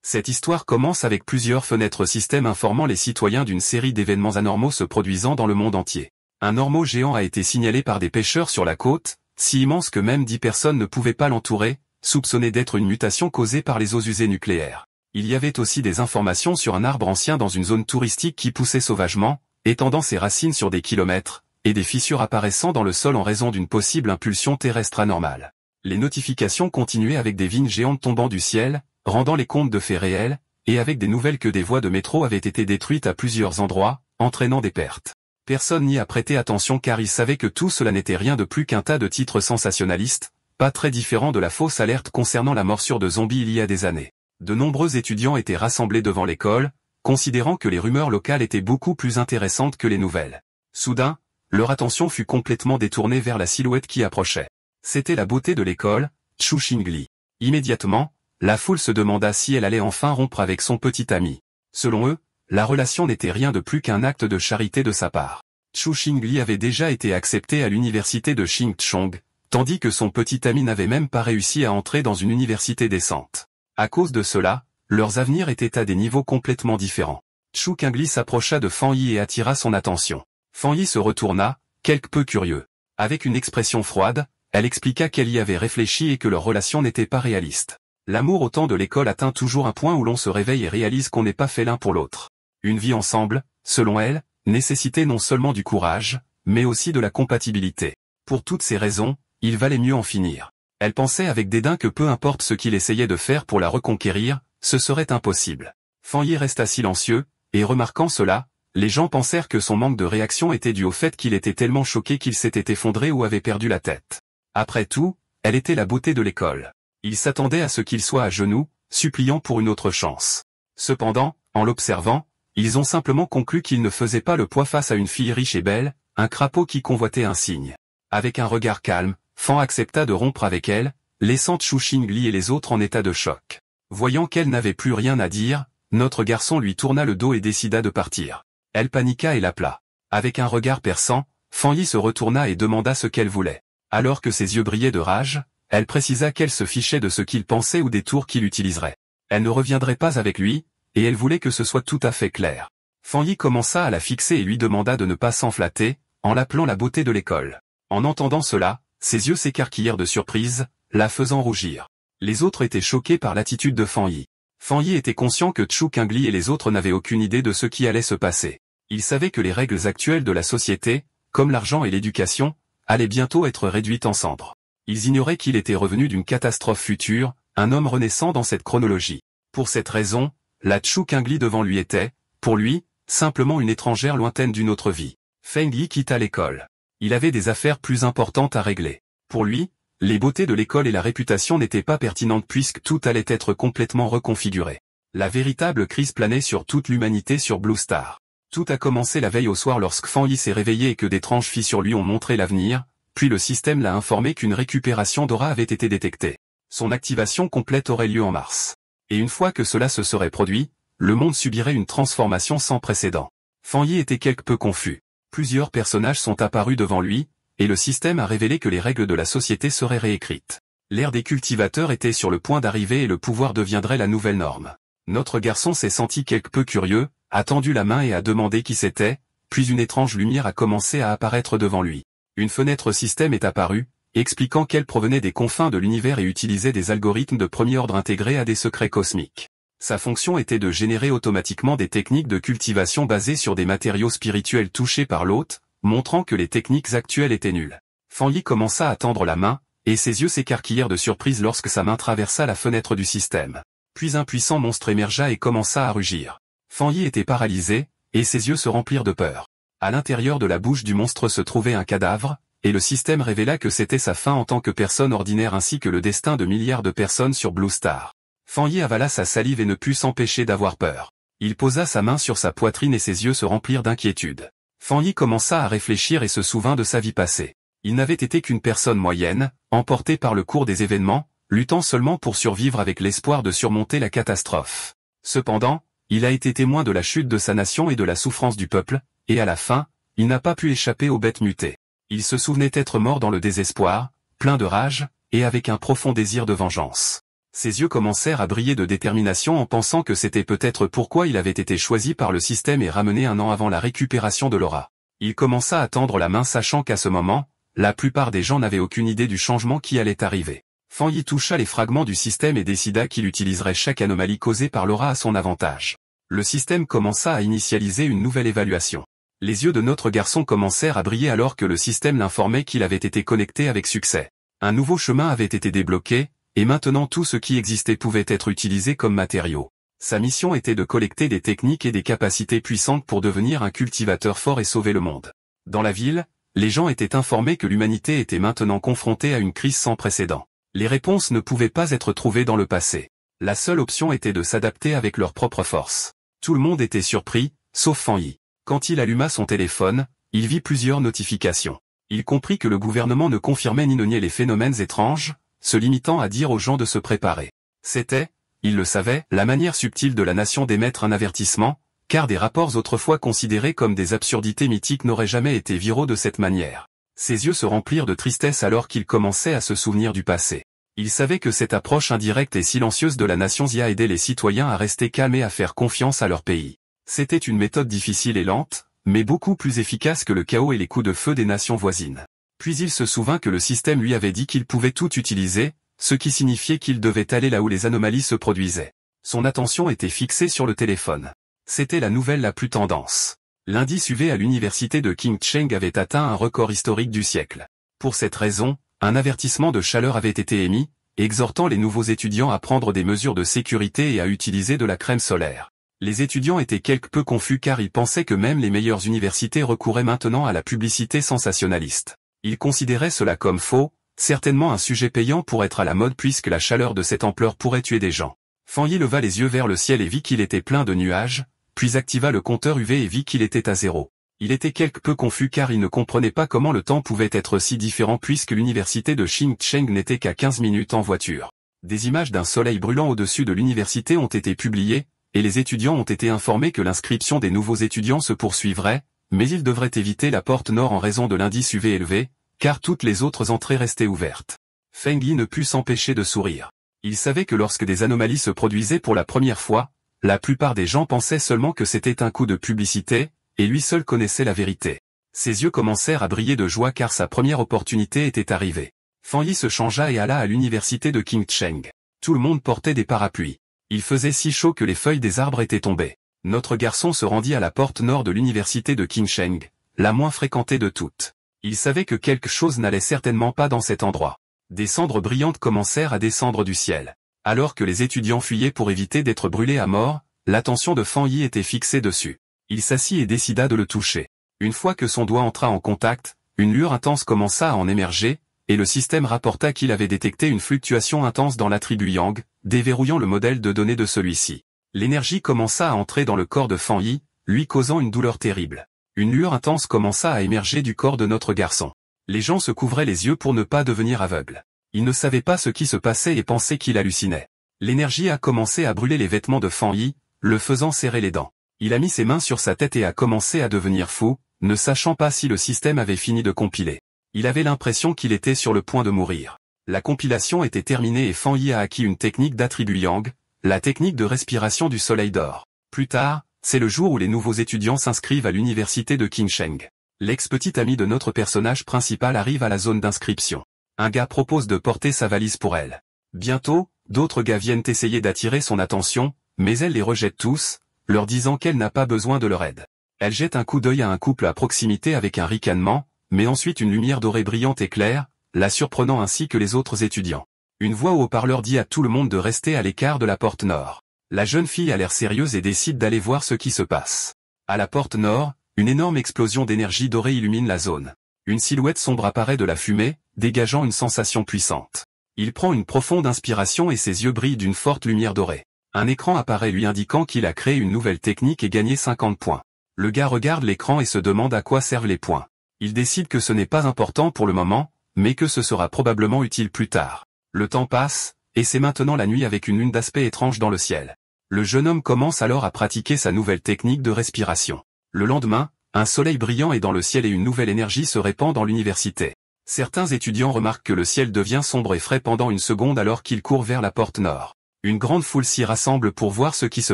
Cette histoire commence avec plusieurs fenêtres système informant les citoyens d'une série d'événements anormaux se produisant dans le monde entier. Un ormeau géant a été signalé par des pêcheurs sur la côte, si immense que même 10 personnes ne pouvaient pas l'entourer, soupçonné d'être une mutation causée par les eaux usées nucléaires. Il y avait aussi des informations sur un arbre ancien dans une zone touristique qui poussait sauvagement, étendant ses racines sur des kilomètres, et des fissures apparaissant dans le sol en raison d'une possible impulsion terrestre anormale. Les notifications continuaient avec des vignes géantes tombant du ciel, rendant les contes de faits réels, et avec des nouvelles que des voies de métro avaient été détruites à plusieurs endroits, entraînant des pertes. Personne n'y a prêté attention car il savait que tout cela n'était rien de plus qu'un tas de titres sensationnalistes, pas très différents de la fausse alerte concernant la morsure de zombies il y a des années. De nombreux étudiants étaient rassemblés devant l'école, considérant que les rumeurs locales étaient beaucoup plus intéressantes que les nouvelles. Soudain, leur attention fut complètement détournée vers la silhouette qui approchait. C'était la beauté de l'école, Chu Xingli. Immédiatement, la foule se demanda si elle allait enfin rompre avec son petit ami. Selon eux, la relation n'était rien de plus qu'un acte de charité de sa part. Chu Xingli avait déjà été accepté à l'université de Xingchong, tandis que son petit ami n'avait même pas réussi à entrer dans une université décente. À cause de cela, leurs avenirs étaient à des niveaux complètement différents. Chu Xingli s'approcha de Fan Yi et attira son attention. Fan Yi se retourna, quelque peu curieux. Avec une expression froide, elle expliqua qu'elle y avait réfléchi et que leur relation n'était pas réaliste. L'amour au temps de l'école atteint toujours un point où l'on se réveille et réalise qu'on n'est pas fait l'un pour l'autre. Une vie ensemble, selon elle, nécessitait non seulement du courage, mais aussi de la compatibilité. Pour toutes ces raisons, il valait mieux en finir. Elle pensait avec dédain que peu importe ce qu'il essayait de faire pour la reconquérir, ce serait impossible. Fan Yi resta silencieux, et remarquant cela, les gens pensèrent que son manque de réaction était dû au fait qu'il était tellement choqué qu'il s'était effondré ou avait perdu la tête. Après tout, elle était la beauté de l'école. Il s'attendait à ce qu'il soit à genoux, suppliant pour une autre chance. Cependant, en l'observant, ils ont simplement conclu qu'il ne faisait pas le poids face à une fille riche et belle, un crapaud qui convoitait un cygne. Avec un regard calme, Fan accepta de rompre avec elle, laissant Chu Xingli et les autres en état de choc. Voyant qu'elle n'avait plus rien à dire, notre garçon lui tourna le dos et décida de partir. Elle paniqua et l'appela. Avec un regard perçant, Fan Yi se retourna et demanda ce qu'elle voulait. Alors que ses yeux brillaient de rage, elle précisa qu'elle se fichait de ce qu'il pensait ou des tours qu'il utiliserait. Elle ne reviendrait pas avec lui, et elle voulait que ce soit tout à fait clair. Fan Yi commença à la fixer et lui demanda de ne pas s'enflatter, en l'appelant la beauté de l'école. En entendant cela, ses yeux s'écarquillèrent de surprise, la faisant rougir. Les autres étaient choqués par l'attitude de Fan Yi. Fan Yi était conscient que Chu Xingli et les autres n'avaient aucune idée de ce qui allait se passer. Il savait que les règles actuelles de la société, comme l'argent et l'éducation, allaient bientôt être réduites en cendres. Ils ignoraient qu'il était revenu d'une catastrophe future, un homme renaissant dans cette chronologie. Pour cette raison, la Chu Xingli devant lui était, pour lui, simplement une étrangère lointaine d'une autre vie. Feng Yi quitta l'école. Il avait des affaires plus importantes à régler. Pour lui, les beautés de l'école et la réputation n'étaient pas pertinentes puisque tout allait être complètement reconfiguré. La véritable crise planait sur toute l'humanité sur Blue Star. Tout a commencé la veille au soir lorsque Fan Yi s'est réveillé et que d'étranges fissures lui ont montré l'avenir, puis le système l'a informé qu'une récupération d'aura avait été détectée. Son activation complète aurait lieu en mars. Et une fois que cela se serait produit, le monde subirait une transformation sans précédent. Fan Yi était quelque peu confus. Plusieurs personnages sont apparus devant lui, et le système a révélé que les règles de la société seraient réécrites. L'ère des cultivateurs était sur le point d'arriver et le pouvoir deviendrait la nouvelle norme. Notre garçon s'est senti quelque peu curieux, a tendu la main et a demandé qui c'était, puis une étrange lumière a commencé à apparaître devant lui. Une fenêtre système est apparue, expliquant qu'elle provenait des confins de l'univers et utilisait des algorithmes de premier ordre intégrés à des secrets cosmiques. Sa fonction était de générer automatiquement des techniques de cultivation basées sur des matériaux spirituels touchés par l'hôte, montrant que les techniques actuelles étaient nulles. Fan Yi commença à tendre la main, et ses yeux s'écarquillèrent de surprise lorsque sa main traversa la fenêtre du système. Puis un puissant monstre émergea et commença à rugir. Fan Yi était paralysé, et ses yeux se remplirent de peur. À l'intérieur de la bouche du monstre se trouvait un cadavre, et le système révéla que c'était sa fin en tant que personne ordinaire ainsi que le destin de milliards de personnes sur Blue Star. Fan Yi avala sa salive et ne put s'empêcher d'avoir peur. Il posa sa main sur sa poitrine et ses yeux se remplirent d'inquiétude. Fan Yi commença à réfléchir et se souvint de sa vie passée. Il n'avait été qu'une personne moyenne, emportée par le cours des événements, luttant seulement pour survivre avec l'espoir de surmonter la catastrophe. Cependant, il a été témoin de la chute de sa nation et de la souffrance du peuple, et à la fin, il n'a pas pu échapper aux bêtes mutées. Il se souvenait être mort dans le désespoir, plein de rage, et avec un profond désir de vengeance. Ses yeux commencèrent à briller de détermination en pensant que c'était peut-être pourquoi il avait été choisi par le système et ramené un an avant la récupération de Laura. Il commença à tendre la main sachant qu'à ce moment, la plupart des gens n'avaient aucune idée du changement qui allait arriver. Fan Yi toucha les fragments du système et décida qu'il utiliserait chaque anomalie causée par Laura à son avantage. Le système commença à initialiser une nouvelle évaluation. Les yeux de notre garçon commencèrent à briller alors que le système l'informait qu'il avait été connecté avec succès. Un nouveau chemin avait été débloqué, et maintenant tout ce qui existait pouvait être utilisé comme matériau. Sa mission était de collecter des techniques et des capacités puissantes pour devenir un cultivateur fort et sauver le monde. Dans la ville, les gens étaient informés que l'humanité était maintenant confrontée à une crise sans précédent. Les réponses ne pouvaient pas être trouvées dans le passé. La seule option était de s'adapter avec leur propre force. Tout le monde était surpris, sauf Fan Yi. Quand il alluma son téléphone, il vit plusieurs notifications. Il comprit que le gouvernement ne confirmait ni ne niait les phénomènes étranges, se limitant à dire aux gens de se préparer. C'était, il le savait, la manière subtile de la nation d'émettre un avertissement, car des rapports autrefois considérés comme des absurdités mythiques n'auraient jamais été viraux de cette manière. Ses yeux se remplirent de tristesse alors qu'il commençait à se souvenir du passé. Il savait que cette approche indirecte et silencieuse de la nation Xia aidait les citoyens à rester calmes et à faire confiance à leur pays. C'était une méthode difficile et lente, mais beaucoup plus efficace que le chaos et les coups de feu des nations voisines. Puis il se souvint que le système lui avait dit qu'il pouvait tout utiliser, ce qui signifiait qu'il devait aller là où les anomalies se produisaient. Son attention était fixée sur le téléphone. C'était la nouvelle la plus tendance. L'indice UV à l'université de Qingcheng avait atteint un record historique du siècle. Pour cette raison, un avertissement de chaleur avait été émis, exhortant les nouveaux étudiants à prendre des mesures de sécurité et à utiliser de la crème solaire. Les étudiants étaient quelque peu confus car ils pensaient que même les meilleures universités recouraient maintenant à la publicité sensationnaliste. Ils considéraient cela comme faux, certainement un sujet payant pour être à la mode puisque la chaleur de cette ampleur pourrait tuer des gens. Fan Yi leva les yeux vers le ciel et vit qu'il était plein de nuages, puis activa le compteur UV et vit qu'il était à 0. Il était quelque peu confus car il ne comprenait pas comment le temps pouvait être si différent puisque l'université de Qingcheng n'était qu'à 15 minutes en voiture. Des images d'un soleil brûlant au-dessus de l'université ont été publiées, et les étudiants ont été informés que l'inscription des nouveaux étudiants se poursuivrait, mais ils devraient éviter la porte nord en raison de l'indice UV élevé, car toutes les autres entrées restaient ouvertes. Feng Yi ne put s'empêcher de sourire. Il savait que lorsque des anomalies se produisaient pour la première fois, la plupart des gens pensaient seulement que c'était un coup de publicité, et lui seul connaissait la vérité. Ses yeux commencèrent à briller de joie car sa première opportunité était arrivée. Fan Yi se changea et alla à l'université de Qingcheng. Tout le monde portait des parapluies. Il faisait si chaud que les feuilles des arbres étaient tombées. Notre garçon se rendit à la porte nord de l'université de Qingcheng, la moins fréquentée de toutes. Il savait que quelque chose n'allait certainement pas dans cet endroit. Des cendres brillantes commencèrent à descendre du ciel. Alors que les étudiants fuyaient pour éviter d'être brûlés à mort, l'attention de Fan Yi était fixée dessus. Il s'assit et décida de le toucher. Une fois que son doigt entra en contact, une lueur intense commença à en émerger, et le système rapporta qu'il avait détecté une fluctuation intense dans l'attribut Yang, déverrouillant le modèle de données de celui-ci. L'énergie commença à entrer dans le corps de Fan Yi, lui causant une douleur terrible. Une lueur intense commença à émerger du corps de notre garçon. Les gens se couvraient les yeux pour ne pas devenir aveugles. Ils ne savaient pas ce qui se passait et pensaient qu'il hallucinait. L'énergie a commencé à brûler les vêtements de Fan Yi, le faisant serrer les dents. Il a mis ses mains sur sa tête et a commencé à devenir fou, ne sachant pas si le système avait fini de compiler. Il avait l'impression qu'il était sur le point de mourir. La compilation était terminée et Fan Yi a acquis une technique d'attribut Yang, la technique de respiration du soleil d'or. Plus tard, c'est le jour où les nouveaux étudiants s'inscrivent à l'université de Qingcheng. L'ex-petit ami de notre personnage principal arrive à la zone d'inscription. Un gars propose de porter sa valise pour elle. Bientôt, d'autres gars viennent essayer d'attirer son attention, mais elle les rejette tous, leur disant qu'elle n'a pas besoin de leur aide. Elle jette un coup d'œil à un couple à proximité avec un ricanement, mais ensuite une lumière dorée brillante éclaire, la surprenant ainsi que les autres étudiants. Une voix au haut-parleur dit à tout le monde de rester à l'écart de la porte nord. La jeune fille a l'air sérieuse et décide d'aller voir ce qui se passe. À la porte nord, une énorme explosion d'énergie dorée illumine la zone. Une silhouette sombre apparaît de la fumée, dégageant une sensation puissante. Il prend une profonde inspiration et ses yeux brillent d'une forte lumière dorée. Un écran apparaît lui indiquant qu'il a créé une nouvelle technique et gagné 50 points. Le gars regarde l'écran et se demande à quoi servent les points. Il décide que ce n'est pas important pour le moment, mais que ce sera probablement utile plus tard. Le temps passe, et c'est maintenant la nuit avec une lune d'aspect étrange dans le ciel. Le jeune homme commence alors à pratiquer sa nouvelle technique de respiration. Le lendemain, un soleil brillant est dans le ciel et une nouvelle énergie se répand dans l'université. Certains étudiants remarquent que le ciel devient sombre et frais pendant une seconde alors qu'ils courent vers la porte nord. Une grande foule s'y rassemble pour voir ce qui se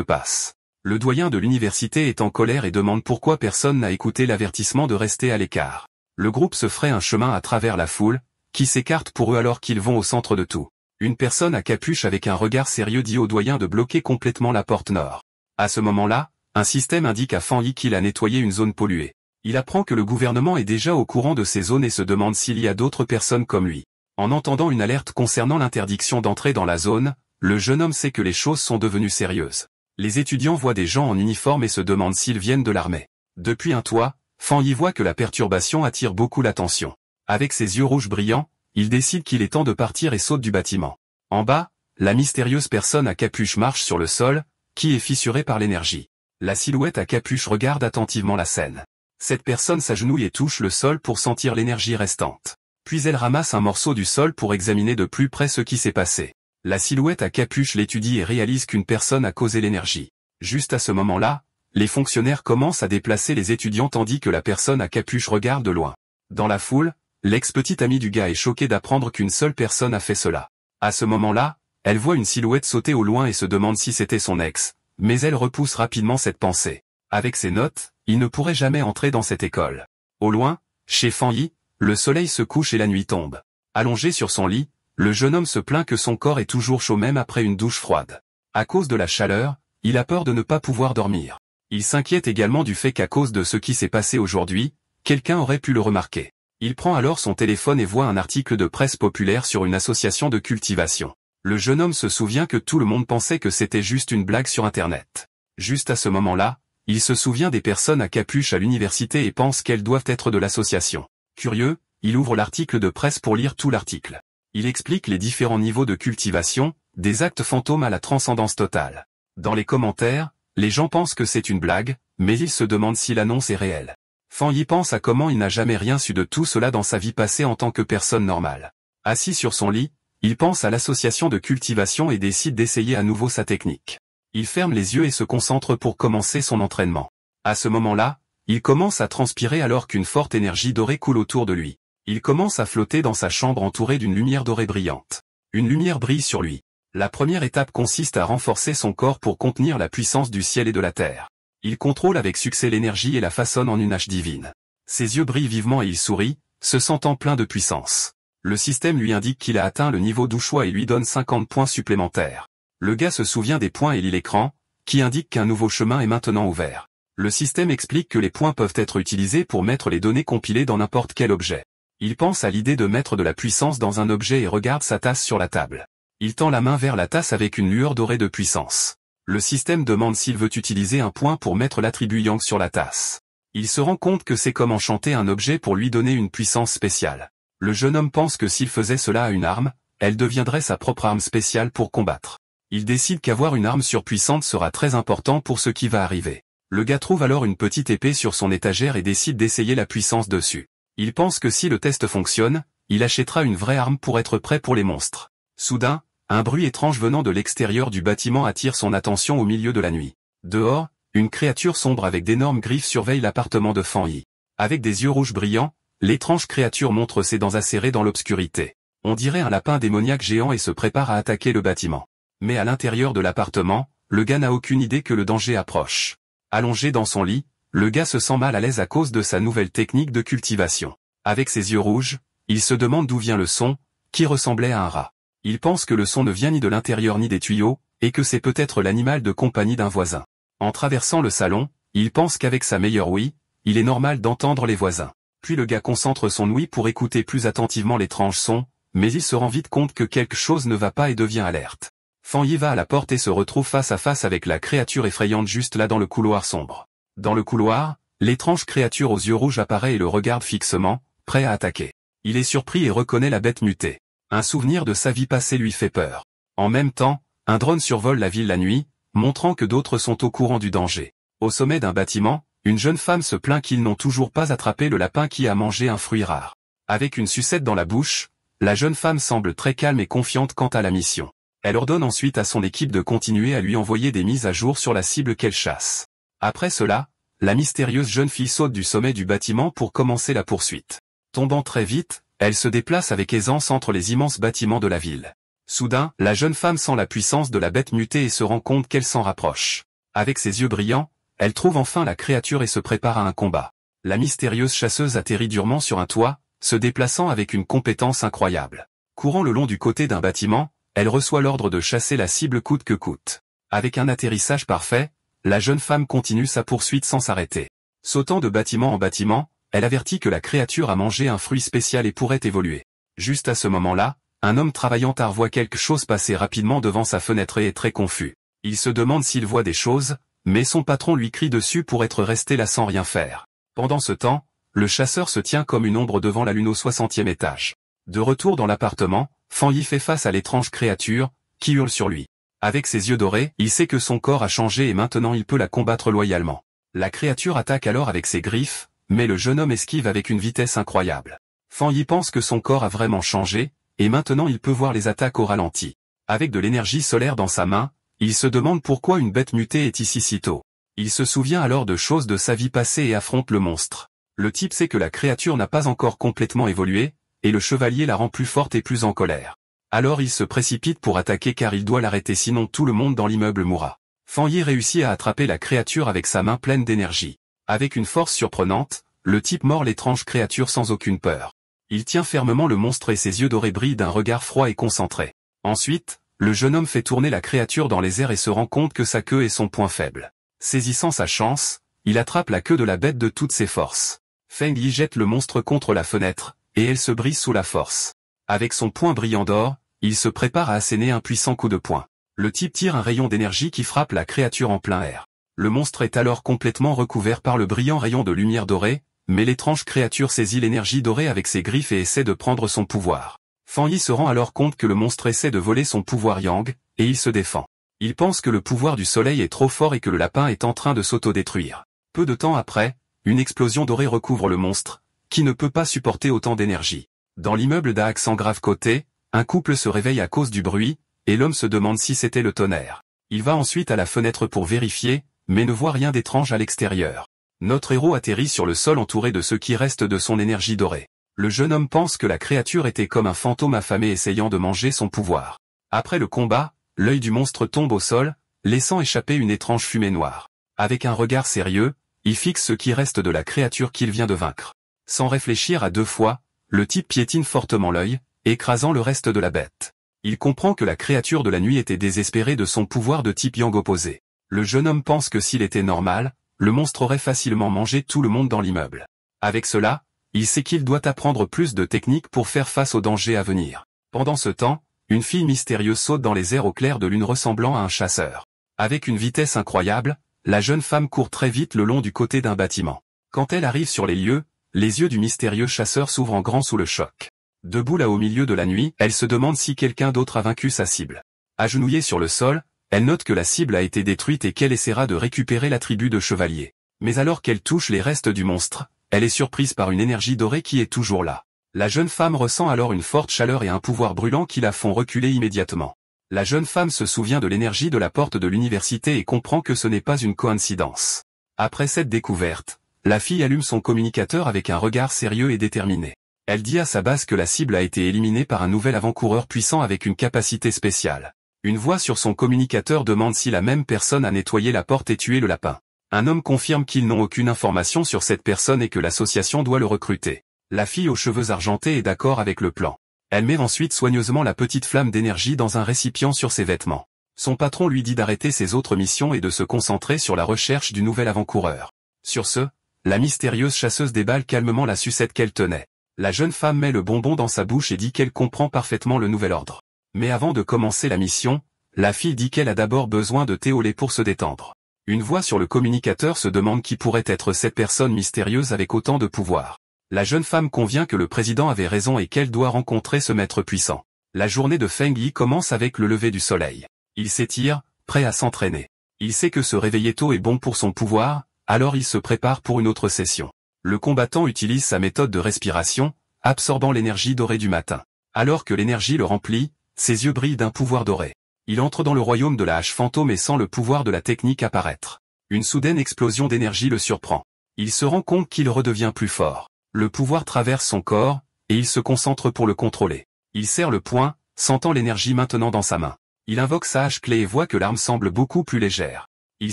passe. Le doyen de l'université est en colère et demande pourquoi personne n'a écouté l'avertissement de rester à l'écart. Le groupe se fraye un chemin à travers la foule, qui s'écarte pour eux alors qu'ils vont au centre de tout. Une personne à capuche avec un regard sérieux dit au doyen de bloquer complètement la porte nord. À ce moment-là, un système indique à Fan Yi qu'il a nettoyé une zone polluée. Il apprend que le gouvernement est déjà au courant de ces zones et se demande s'il y a d'autres personnes comme lui. En entendant une alerte concernant l'interdiction d'entrer dans la zone, le jeune homme sait que les choses sont devenues sérieuses. Les étudiants voient des gens en uniforme et se demandent s'ils viennent de l'armée. Depuis un toit, Fan Yi voit que la perturbation attire beaucoup l'attention. Avec ses yeux rouges brillants, il décide qu'il est temps de partir et saute du bâtiment. En bas, la mystérieuse personne à capuche marche sur le sol, qui est fissuré par l'énergie. La silhouette à capuche regarde attentivement la scène. Cette personne s'agenouille et touche le sol pour sentir l'énergie restante. Puis elle ramasse un morceau du sol pour examiner de plus près ce qui s'est passé. La silhouette à capuche l'étudie et réalise qu'une personne a causé l'énergie. Juste à ce moment-là, les fonctionnaires commencent à déplacer les étudiants tandis que la personne à capuche regarde de loin. Dans la foule, l'ex-petite amie du gars est choquée d'apprendre qu'une seule personne a fait cela. À ce moment-là, elle voit une silhouette sauter au loin et se demande si c'était son ex, mais elle repousse rapidement cette pensée. Avec ses notes, il ne pourrait jamais entrer dans cette école. Au loin, chez Fan Yi, le soleil se couche et la nuit tombe. Allongé sur son lit, le jeune homme se plaint que son corps est toujours chaud même après une douche froide. À cause de la chaleur, il a peur de ne pas pouvoir dormir. Il s'inquiète également du fait qu'à cause de ce qui s'est passé aujourd'hui, quelqu'un aurait pu le remarquer. Il prend alors son téléphone et voit un article de presse populaire sur une association de cultivation. Le jeune homme se souvient que tout le monde pensait que c'était juste une blague sur Internet. Juste à ce moment-là, il se souvient des personnes à capuche à l'université et pense qu'elles doivent être de l'association. Curieux, il ouvre l'article de presse pour lire tout l'article. Il explique les différents niveaux de cultivation, des actes fantômes à la transcendance totale. Dans les commentaires, les gens pensent que c'est une blague, mais ils se demandent si l'annonce est réelle. Fan Yi pense à comment il n'a jamais rien su de tout cela dans sa vie passée en tant que personne normale. Assis sur son lit, il pense à l'association de cultivation et décide d'essayer à nouveau sa technique. Il ferme les yeux et se concentre pour commencer son entraînement. À ce moment-là, il commence à transpirer alors qu'une forte énergie dorée coule autour de lui. Il commence à flotter dans sa chambre entouré d'une lumière dorée brillante. Une lumière brille sur lui. La première étape consiste à renforcer son corps pour contenir la puissance du ciel et de la terre. Il contrôle avec succès l'énergie et la façonne en une hache divine. Ses yeux brillent vivement et il sourit, se sentant plein de puissance. Le système lui indique qu'il a atteint le niveau d'Ushui et lui donne 50 points supplémentaires. Le gars se souvient des points et lit l'écran, qui indique qu'un nouveau chemin est maintenant ouvert. Le système explique que les points peuvent être utilisés pour mettre les données compilées dans n'importe quel objet. Il pense à l'idée de mettre de la puissance dans un objet et regarde sa tasse sur la table. Il tend la main vers la tasse avec une lueur dorée de puissance. Le système demande s'il veut utiliser un point pour mettre l'attribut Yang sur la tasse. Il se rend compte que c'est comme enchanter un objet pour lui donner une puissance spéciale. Le jeune homme pense que s'il faisait cela à une arme, elle deviendrait sa propre arme spéciale pour combattre. Il décide qu'avoir une arme surpuissante sera très important pour ce qui va arriver. Le gars trouve alors une petite épée sur son étagère et décide d'essayer la puissance dessus. Il pense que si le test fonctionne, il achètera une vraie arme pour être prêt pour les monstres. Soudain, un bruit étrange venant de l'extérieur du bâtiment attire son attention au milieu de la nuit. Dehors, une créature sombre avec d'énormes griffes surveille l'appartement de Fan Yi. Avec des yeux rouges brillants, l'étrange créature montre ses dents acérées dans l'obscurité. On dirait un lapin démoniaque géant et se prépare à attaquer le bâtiment. Mais à l'intérieur de l'appartement, le gars n'a aucune idée que le danger approche. Allongé dans son lit, le gars se sent mal à l'aise à cause de sa nouvelle technique de cultivation. Avec ses yeux rouges, il se demande d'où vient le son, qui ressemblait à un rat. Il pense que le son ne vient ni de l'intérieur ni des tuyaux, et que c'est peut-être l'animal de compagnie d'un voisin. En traversant le salon, il pense qu'avec sa meilleure ouïe, il est normal d'entendre les voisins. Puis le gars concentre son ouïe pour écouter plus attentivement l'étrange son, mais il se rend vite compte que quelque chose ne va pas et devient alerte. Fan Yi va à la porte et se retrouve face à face avec la créature effrayante juste là dans le couloir sombre. Dans le couloir, l'étrange créature aux yeux rouges apparaît et le regarde fixement, prêt à attaquer. Il est surpris et reconnaît la bête mutée. Un souvenir de sa vie passée lui fait peur. En même temps, un drone survole la ville la nuit, montrant que d'autres sont au courant du danger. Au sommet d'un bâtiment, une jeune femme se plaint qu'ils n'ont toujours pas attrapé le lapin qui a mangé un fruit rare. Avec une sucette dans la bouche, la jeune femme semble très calme et confiante quant à la mission. Elle ordonne ensuite à son équipe de continuer à lui envoyer des mises à jour sur la cible qu'elle chasse. Après cela, la mystérieuse jeune fille saute du sommet du bâtiment pour commencer la poursuite. Tombant très vite, elle se déplace avec aisance entre les immenses bâtiments de la ville. Soudain, la jeune femme sent la puissance de la bête mutée et se rend compte qu'elle s'en rapproche. Avec ses yeux brillants, elle trouve enfin la créature et se prépare à un combat. La mystérieuse chasseuse atterrit durement sur un toit, se déplaçant avec une compétence incroyable. Courant le long du côté d'un bâtiment, elle reçoit l'ordre de chasser la cible coûte que coûte. Avec un atterrissage parfait, la jeune femme continue sa poursuite sans s'arrêter. Sautant de bâtiment en bâtiment, elle avertit que la créature a mangé un fruit spécial et pourrait évoluer. Juste à ce moment-là, un homme travaillant tard voit quelque chose passer rapidement devant sa fenêtre et est très confus. Il se demande s'il voit des choses, mais son patron lui crie dessus pour être resté là sans rien faire. Pendant ce temps, le chasseur se tient comme une ombre devant la lune au 60e étage. De retour dans l'appartement, Fanyi fait face à l'étrange créature, qui hurle sur lui. Avec ses yeux dorés, il sait que son corps a changé et maintenant il peut la combattre loyalement. La créature attaque alors avec ses griffes, mais le jeune homme esquive avec une vitesse incroyable. Fanyi pense que son corps a vraiment changé, et maintenant il peut voir les attaques au ralenti. Avec de l'énergie solaire dans sa main, il se demande pourquoi une bête mutée est ici si tôt. Il se souvient alors de choses de sa vie passée et affronte le monstre. Le type sait que la créature n'a pas encore complètement évolué, et le chevalier la rend plus forte et plus en colère. Alors il se précipite pour attaquer car il doit l'arrêter sinon tout le monde dans l'immeuble mourra. Fanyi réussit à attraper la créature avec sa main pleine d'énergie. Avec une force surprenante, le type mord l'étrange créature sans aucune peur. Il tient fermement le monstre et ses yeux dorés brillent d'un regard froid et concentré. Ensuite, le jeune homme fait tourner la créature dans les airs et se rend compte que sa queue est son point faible. Saisissant sa chance, il attrape la queue de la bête de toutes ses forces. Feng Yi jette le monstre contre la fenêtre, et elle se brise sous la force. Avec son poing brillant d'or, il se prépare à asséner un puissant coup de poing. Le type tire un rayon d'énergie qui frappe la créature en plein air. Le monstre est alors complètement recouvert par le brillant rayon de lumière dorée, mais l'étrange créature saisit l'énergie dorée avec ses griffes et essaie de prendre son pouvoir. Fanyi se rend alors compte que le monstre essaie de voler son pouvoir Yang, et il se défend. Il pense que le pouvoir du soleil est trop fort et que le lapin est en train de s'autodétruire. Peu de temps après, une explosion dorée recouvre le monstre, qui ne peut pas supporter autant d'énergie. Dans l'immeuble d'Axan Grave côté, un couple se réveille à cause du bruit, et l'homme se demande si c'était le tonnerre. Il va ensuite à la fenêtre pour vérifier, mais ne voit rien d'étrange à l'extérieur. Notre héros atterrit sur le sol entouré de ce qui reste de son énergie dorée. Le jeune homme pense que la créature était comme un fantôme affamé essayant de manger son pouvoir. Après le combat, l'œil du monstre tombe au sol, laissant échapper une étrange fumée noire. Avec un regard sérieux, il fixe ce qui reste de la créature qu'il vient de vaincre. Sans réfléchir à deux fois, le type piétine fortement l'œil, écrasant le reste de la bête. Il comprend que la créature de la nuit était désespérée de son pouvoir de type Yang opposé. Le jeune homme pense que s'il était normal, le monstre aurait facilement mangé tout le monde dans l'immeuble. Avec cela, il sait qu'il doit apprendre plus de techniques pour faire face aux dangers à venir. Pendant ce temps, une fille mystérieuse saute dans les airs au clair de lune ressemblant à un chasseur. Avec une vitesse incroyable, la jeune femme court très vite le long du côté d'un bâtiment. Quand elle arrive sur les lieux, les yeux du mystérieux chasseur s'ouvrent en grand sous le choc. Debout là au milieu de la nuit, elle se demande si quelqu'un d'autre a vaincu sa cible. Agenouillée sur le sol, elle note que la cible a été détruite et qu'elle essaiera de récupérer l'attribut de chevalier. Mais alors qu'elle touche les restes du monstre, elle est surprise par une énergie dorée qui est toujours là. La jeune femme ressent alors une forte chaleur et un pouvoir brûlant qui la font reculer immédiatement. La jeune femme se souvient de l'énergie de la porte de l'université et comprend que ce n'est pas une coïncidence. Après cette découverte, la fille allume son communicateur avec un regard sérieux et déterminé. Elle dit à sa base que la cible a été éliminée par un nouvel avant-coureur puissant avec une capacité spéciale. Une voix sur son communicateur demande si la même personne a nettoyé la porte et tué le lapin. Un homme confirme qu'ils n'ont aucune information sur cette personne et que l'association doit le recruter. La fille aux cheveux argentés est d'accord avec le plan. Elle met ensuite soigneusement la petite flamme d'énergie dans un récipient sur ses vêtements. Son patron lui dit d'arrêter ses autres missions et de se concentrer sur la recherche du nouvel avant-coureur. Sur ce, la mystérieuse chasseuse déballe calmement la sucette qu'elle tenait. La jeune femme met le bonbon dans sa bouche et dit qu'elle comprend parfaitement le nouvel ordre. Mais avant de commencer la mission, la fille dit qu'elle a d'abord besoin de thé au lait pour se détendre. Une voix sur le communicateur se demande qui pourrait être cette personne mystérieuse avec autant de pouvoir. La jeune femme convient que le président avait raison et qu'elle doit rencontrer ce maître puissant. La journée de Feng Yi commence avec le lever du soleil. Il s'étire, prêt à s'entraîner. Il sait que se réveiller tôt est bon pour son pouvoir, alors il se prépare pour une autre session. Le combattant utilise sa méthode de respiration, absorbant l'énergie dorée du matin. Alors que l'énergie le remplit, ses yeux brillent d'un pouvoir doré. Il entre dans le royaume de la hache fantôme et sent le pouvoir de la technique apparaître. Une soudaine explosion d'énergie le surprend. Il se rend compte qu'il redevient plus fort. Le pouvoir traverse son corps, et il se concentre pour le contrôler. Il serre le poing, sentant l'énergie maintenant dans sa main. Il invoque sa hache clé et voit que l'arme semble beaucoup plus légère. Il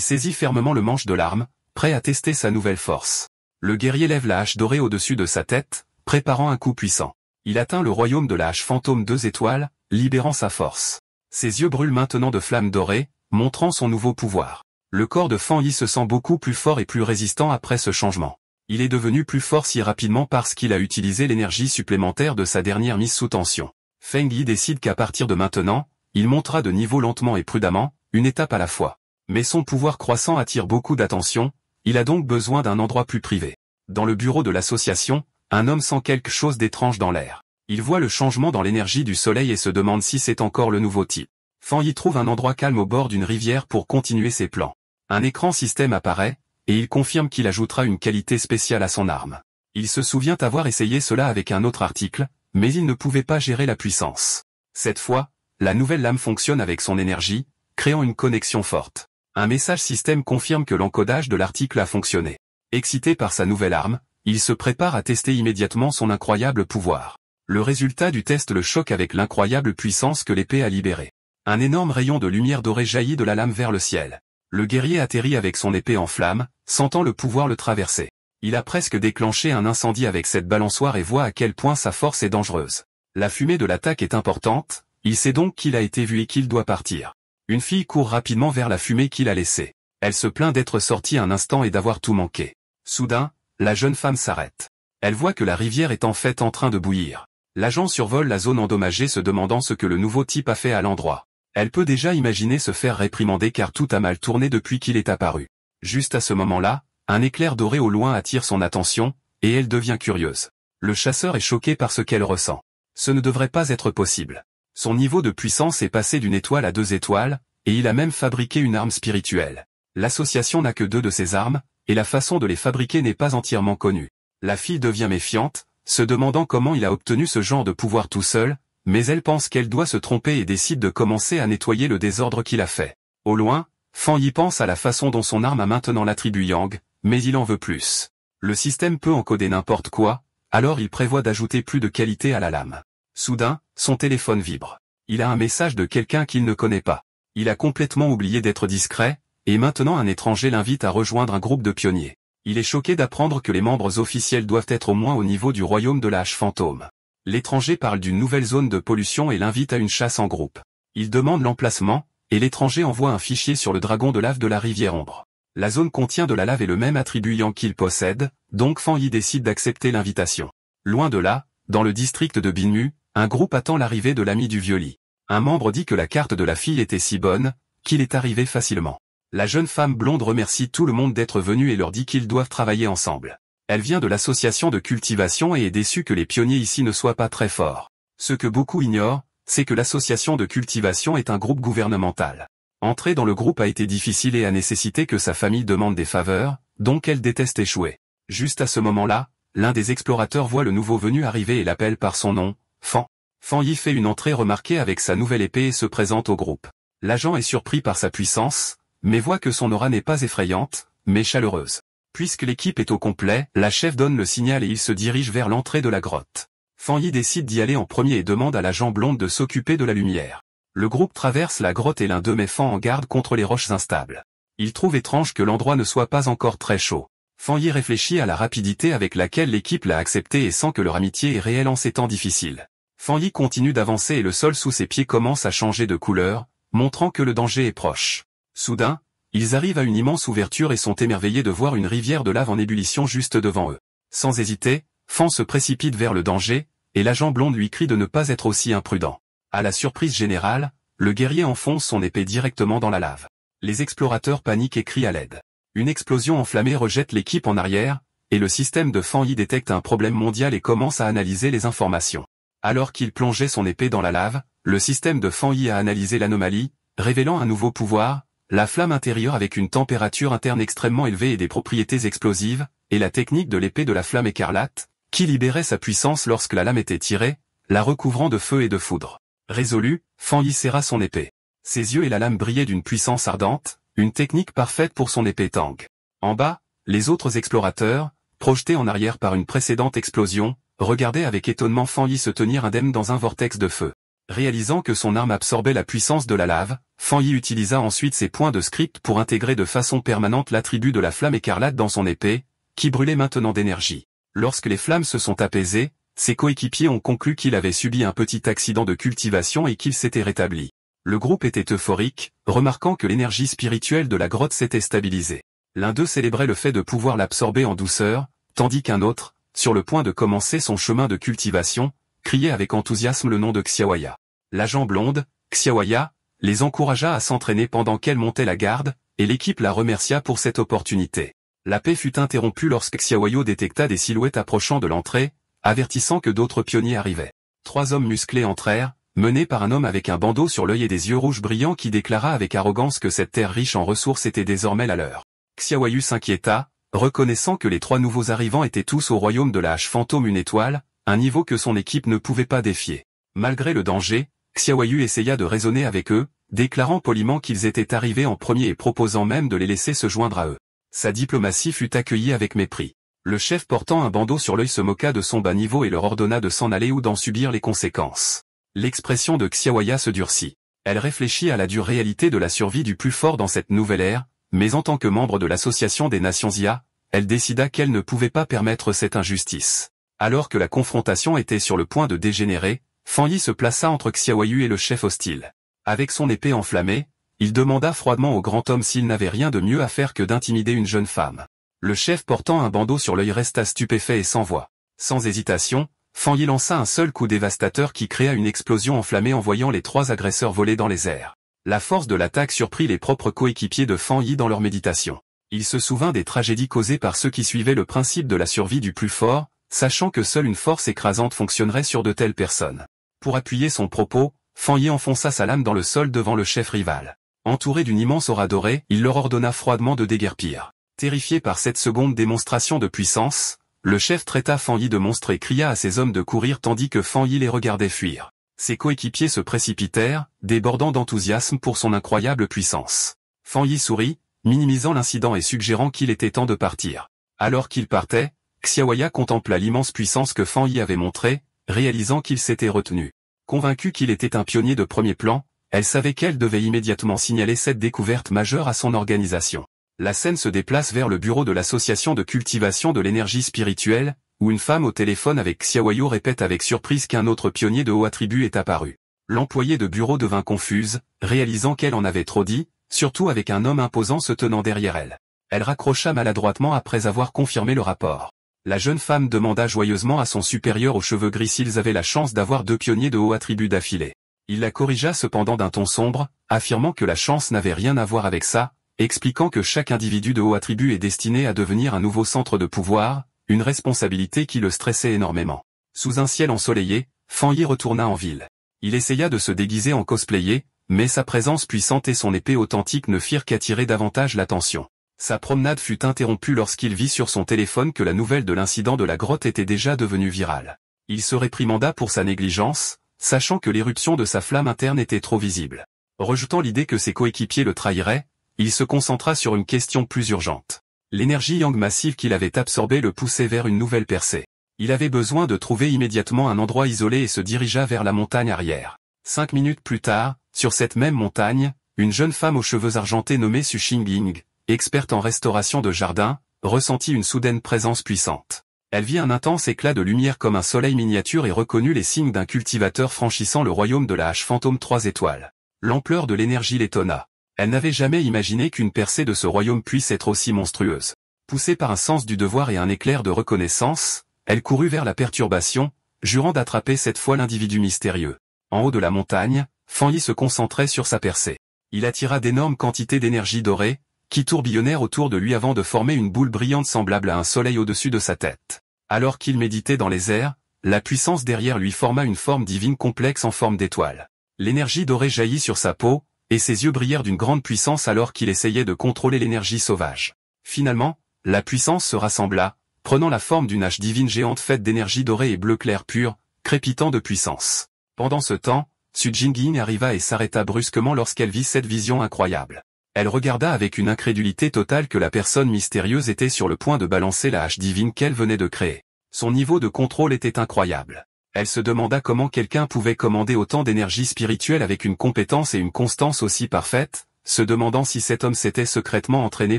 saisit fermement le manche de l'arme, prêt à tester sa nouvelle force. Le guerrier lève la hache dorée au-dessus de sa tête, préparant un coup puissant. Il atteint le royaume de la hache fantôme 2 étoiles, libérant sa force. Ses yeux brûlent maintenant de flammes dorées, montrant son nouveau pouvoir. Le corps de Fan Yi se sent beaucoup plus fort et plus résistant après ce changement. Il est devenu plus fort si rapidement parce qu'il a utilisé l'énergie supplémentaire de sa dernière mise sous tension. Feng Yi décide qu'à partir de maintenant, il montera de niveau lentement et prudemment, une étape à la fois. Mais son pouvoir croissant attire beaucoup d'attention, il a donc besoin d'un endroit plus privé. Dans le bureau de l'association, un homme sent quelque chose d'étrange dans l'air. Il voit le changement dans l'énergie du soleil et se demande si c'est encore le nouveau type. Fan Yi trouve un endroit calme au bord d'une rivière pour continuer ses plans. Un écran système apparaît, et il confirme qu'il ajoutera une qualité spéciale à son arme. Il se souvient avoir essayé cela avec un autre article, mais il ne pouvait pas gérer la puissance. Cette fois, la nouvelle lame fonctionne avec son énergie, créant une connexion forte. Un message système confirme que l'encodage de l'article a fonctionné. Excité par sa nouvelle arme, il se prépare à tester immédiatement son incroyable pouvoir. Le résultat du test le choque avec l'incroyable puissance que l'épée a libérée. Un énorme rayon de lumière dorée jaillit de la lame vers le ciel. Le guerrier atterrit avec son épée en flammes, sentant le pouvoir le traverser. Il a presque déclenché un incendie avec cette balançoire et voit à quel point sa force est dangereuse. La fumée de l'attaque est importante, il sait donc qu'il a été vu et qu'il doit partir. Une fille court rapidement vers la fumée qu'il a laissée. Elle se plaint d'être sortie un instant et d'avoir tout manqué. Soudain, la jeune femme s'arrête. Elle voit que la rivière est en fait en train de bouillir. L'agent survole la zone endommagée se demandant ce que le nouveau type a fait à l'endroit. Elle peut déjà imaginer se faire réprimander car tout a mal tourné depuis qu'il est apparu. Juste à ce moment-là, un éclair doré au loin attire son attention, et elle devient curieuse. Le chasseur est choqué par ce qu'elle ressent. Ce ne devrait pas être possible. Son niveau de puissance est passé d'une étoile à 2 étoiles, et il a même fabriqué une arme spirituelle. L'association n'a que 2 de ces armes, et la façon de les fabriquer n'est pas entièrement connue. La fille devient méfiante, se demandant comment il a obtenu ce genre de pouvoir tout seul, mais elle pense qu'elle doit se tromper et décide de commencer à nettoyer le désordre qu'il a fait. Au loin, Fan Yi pense à la façon dont son arme a maintenant l'attribut Yang, mais il en veut plus. Le système peut encoder n'importe quoi, alors il prévoit d'ajouter plus de qualité à la lame. Soudain, son téléphone vibre. Il a un message de quelqu'un qu'il ne connaît pas. Il a complètement oublié d'être discret, et maintenant un étranger l'invite à rejoindre un groupe de pionniers. Il est choqué d'apprendre que les membres officiels doivent être au moins au niveau du royaume de la hache fantôme. L'étranger parle d'une nouvelle zone de pollution et l'invite à une chasse en groupe. Il demande l'emplacement, et l'étranger envoie un fichier sur le dragon de lave de la rivière Ombre. La zone contient de la lave et le même attribut Yang qu'il possède, donc Fan Yi décide d'accepter l'invitation. Loin de là, dans le district de Binmu, un groupe attend l'arrivée de l'ami du Violi. Un membre dit que la carte de la fille était si bonne, qu'il est arrivé facilement. La jeune femme blonde remercie tout le monde d'être venu et leur dit qu'ils doivent travailler ensemble. Elle vient de l'association de cultivation et est déçue que les pionniers ici ne soient pas très forts. Ce que beaucoup ignorent, c'est que l'association de cultivation est un groupe gouvernemental. Entrer dans le groupe a été difficile et a nécessité que sa famille demande des faveurs, donc elle déteste échouer. Juste à ce moment-là, l'un des explorateurs voit le nouveau venu arriver et l'appelle par son nom, Fan. Fan Yi fait une entrée remarquée avec sa nouvelle épée et se présente au groupe. L'agent est surpris par sa puissance, mais voit que son aura n'est pas effrayante, mais chaleureuse. Puisque l'équipe est au complet, la chef donne le signal et il se dirige vers l'entrée de la grotte. Fan Yi décide d'y aller en premier et demande à l'agent blonde de s'occuper de la lumière. Le groupe traverse la grotte et l'un d'eux met Fan en garde contre les roches instables. Il trouve étrange que l'endroit ne soit pas encore très chaud. Fan Yi réfléchit à la rapidité avec laquelle l'équipe l'a accepté et sent que leur amitié est réelle en ces temps difficiles. Fan Yi continue d'avancer et le sol sous ses pieds commence à changer de couleur, montrant que le danger est proche. Soudain, ils arrivent à une immense ouverture et sont émerveillés de voir une rivière de lave en ébullition juste devant eux. Sans hésiter, Fan se précipite vers le danger, et l'agent blonde lui crie de ne pas être aussi imprudent. À la surprise générale, le guerrier enfonce son épée directement dans la lave. Les explorateurs paniquent et crient à l'aide. Une explosion enflammée rejette l'équipe en arrière, et le système de Fan Yi détecte un problème mondial et commence à analyser les informations. Alors qu'il plongeait son épée dans la lave, le système de Fan Yi a analysé l'anomalie, révélant un nouveau pouvoir, la flamme intérieure avec une température interne extrêmement élevée et des propriétés explosives, et la technique de l'épée de la flamme écarlate, qui libérait sa puissance lorsque la lame était tirée, la recouvrant de feu et de foudre. Résolu, Fan Yi serra son épée. Ses yeux et la lame brillaient d'une puissance ardente, une technique parfaite pour son épée Tang. En bas, les autres explorateurs, projetés en arrière par une précédente explosion, regardait avec étonnement Fan Yi se tenir indemne dans un vortex de feu. Réalisant que son arme absorbait la puissance de la lave, Fan Yi utilisa ensuite ses points de script pour intégrer de façon permanente l'attribut de la flamme écarlate dans son épée, qui brûlait maintenant d'énergie. Lorsque les flammes se sont apaisées, ses coéquipiers ont conclu qu'il avait subi un petit accident de cultivation et qu'il s'était rétabli. Le groupe était euphorique, remarquant que l'énergie spirituelle de la grotte s'était stabilisée. L'un d'eux célébrait le fait de pouvoir l'absorber en douceur, tandis qu'un autre, sur le point de commencer son chemin de cultivation, criait avec enthousiasme le nom de Xiaoya. L'agent blonde, Xiaoya, les encouragea à s'entraîner pendant qu'elle montait la garde, et l'équipe la remercia pour cette opportunité. La paix fut interrompue lorsque Xiaoyo détecta des silhouettes approchant de l'entrée, avertissant que d'autres pionniers arrivaient. 3 hommes musclés entrèrent, menés par un homme avec un bandeau sur l'œil et des yeux rouges brillants qui déclara avec arrogance que cette terre riche en ressources était désormais la leur. Xiaoyu s'inquiéta, reconnaissant que les 3 nouveaux arrivants étaient tous au royaume de la hache fantôme une étoile, un niveau que son équipe ne pouvait pas défier. Malgré le danger, Xiaoyu essaya de raisonner avec eux, déclarant poliment qu'ils étaient arrivés en premier et proposant même de les laisser se joindre à eux. Sa diplomatie fut accueillie avec mépris. Le chef portant un bandeau sur l'œil se moqua de son bas niveau et leur ordonna de s'en aller ou d'en subir les conséquences. L'expression de Xiaoya se durcit. Elle réfléchit à la dure réalité de la survie du plus fort dans cette nouvelle ère, mais en tant que membre de l'Association des Nations IA, elle décida qu'elle ne pouvait pas permettre cette injustice. Alors que la confrontation était sur le point de dégénérer, Fan Yi se plaça entre Xiaoyu et le chef hostile. Avec son épée enflammée, il demanda froidement au grand homme s'il n'avait rien de mieux à faire que d'intimider une jeune femme. Le chef portant un bandeau sur l'œil resta stupéfait et sans voix. Sans hésitation, Fan Yi lança un seul coup dévastateur qui créa une explosion enflammée envoyant les 3 agresseurs voler dans les airs. La force de l'attaque surprit les propres coéquipiers de Fan Yi dans leur méditation. Il se souvint des tragédies causées par ceux qui suivaient le principe de la survie du plus fort, sachant que seule une force écrasante fonctionnerait sur de telles personnes. Pour appuyer son propos, Fan Yi enfonça sa lame dans le sol devant le chef rival. Entouré d'une immense aura dorée, il leur ordonna froidement de déguerpir. Terrifié par cette seconde démonstration de puissance, le chef traita Fan Yi de monstre et cria à ses hommes de courir tandis que Fan Yi les regardait fuir. Ses coéquipiers se précipitèrent, débordant d'enthousiasme pour son incroyable puissance. Fan Yi sourit, minimisant l'incident et suggérant qu'il était temps de partir. Alors qu'il partait, Xiaoya contempla l'immense puissance que Fan Yi avait montrée, réalisant qu'il s'était retenu. Convaincue qu'il était un pionnier de premier plan, elle savait qu'elle devait immédiatement signaler cette découverte majeure à son organisation. La scène se déplace vers le bureau de l'association de cultivation de l'énergie spirituelle, où une femme au téléphone avec Xiaoyu répète avec surprise qu'un autre pionnier de haut attribut est apparu. L'employée de bureau devint confuse, réalisant qu'elle en avait trop dit, surtout avec un homme imposant se tenant derrière elle. Elle raccrocha maladroitement après avoir confirmé le rapport. La jeune femme demanda joyeusement à son supérieur aux cheveux gris s'ils avaient la chance d'avoir 2 pionniers de haut attribut d'affilée. Il la corrigea cependant d'un ton sombre, affirmant que la chance n'avait rien à voir avec ça, expliquant que chaque individu de haut attribut est destiné à devenir un nouveau centre de pouvoir, une responsabilité qui le stressait énormément. Sous un ciel ensoleillé, Fan Yi retourna en ville. Il essaya de se déguiser en cosplayer, mais sa présence puissante et son épée authentique ne firent qu'attirer davantage l'attention. Sa promenade fut interrompue lorsqu'il vit sur son téléphone que la nouvelle de l'incident de la grotte était déjà devenue virale. Il se réprimanda pour sa négligence, sachant que l'éruption de sa flamme interne était trop visible. Rejetant l'idée que ses coéquipiers le trahiraient, il se concentra sur une question plus urgente. L'énergie yang massive qu'il avait absorbée le poussait vers une nouvelle percée. Il avait besoin de trouver immédiatement un endroit isolé et se dirigea vers la montagne arrière. 5 minutes plus tard, sur cette même montagne, une jeune femme aux cheveux argentés nommée Su Xingying, experte en restauration de jardins, ressentit une soudaine présence puissante. Elle vit un intense éclat de lumière comme un soleil miniature et reconnut les signes d'un cultivateur franchissant le royaume de la hache fantôme 3 étoiles. L'ampleur de l'énergie l'étonna. Elle n'avait jamais imaginé qu'une percée de ce royaume puisse être aussi monstrueuse. Poussée par un sens du devoir et un éclair de reconnaissance, elle courut vers la perturbation, jurant d'attraper cette fois l'individu mystérieux. En haut de la montagne, Fan Yi se concentrait sur sa percée. Il attira d'énormes quantités d'énergie dorée, qui tourbillonnèrent autour de lui avant de former une boule brillante semblable à un soleil au-dessus de sa tête. Alors qu'il méditait dans les airs, la puissance derrière lui forma une forme divine complexe en forme d'étoile. L'énergie dorée jaillit sur sa peau, et ses yeux brillèrent d'une grande puissance alors qu'il essayait de contrôler l'énergie sauvage. Finalement, la puissance se rassembla, prenant la forme d'une hache divine géante faite d'énergie dorée et bleu clair pur, crépitant de puissance. Pendant ce temps, Su Jingyin arriva et s'arrêta brusquement lorsqu'elle vit cette vision incroyable. Elle regarda avec une incrédulité totale que la personne mystérieuse était sur le point de balancer la hache divine qu'elle venait de créer. Son niveau de contrôle était incroyable. Elle se demanda comment quelqu'un pouvait commander autant d'énergie spirituelle avec une compétence et une constance aussi parfaites, se demandant si cet homme s'était secrètement entraîné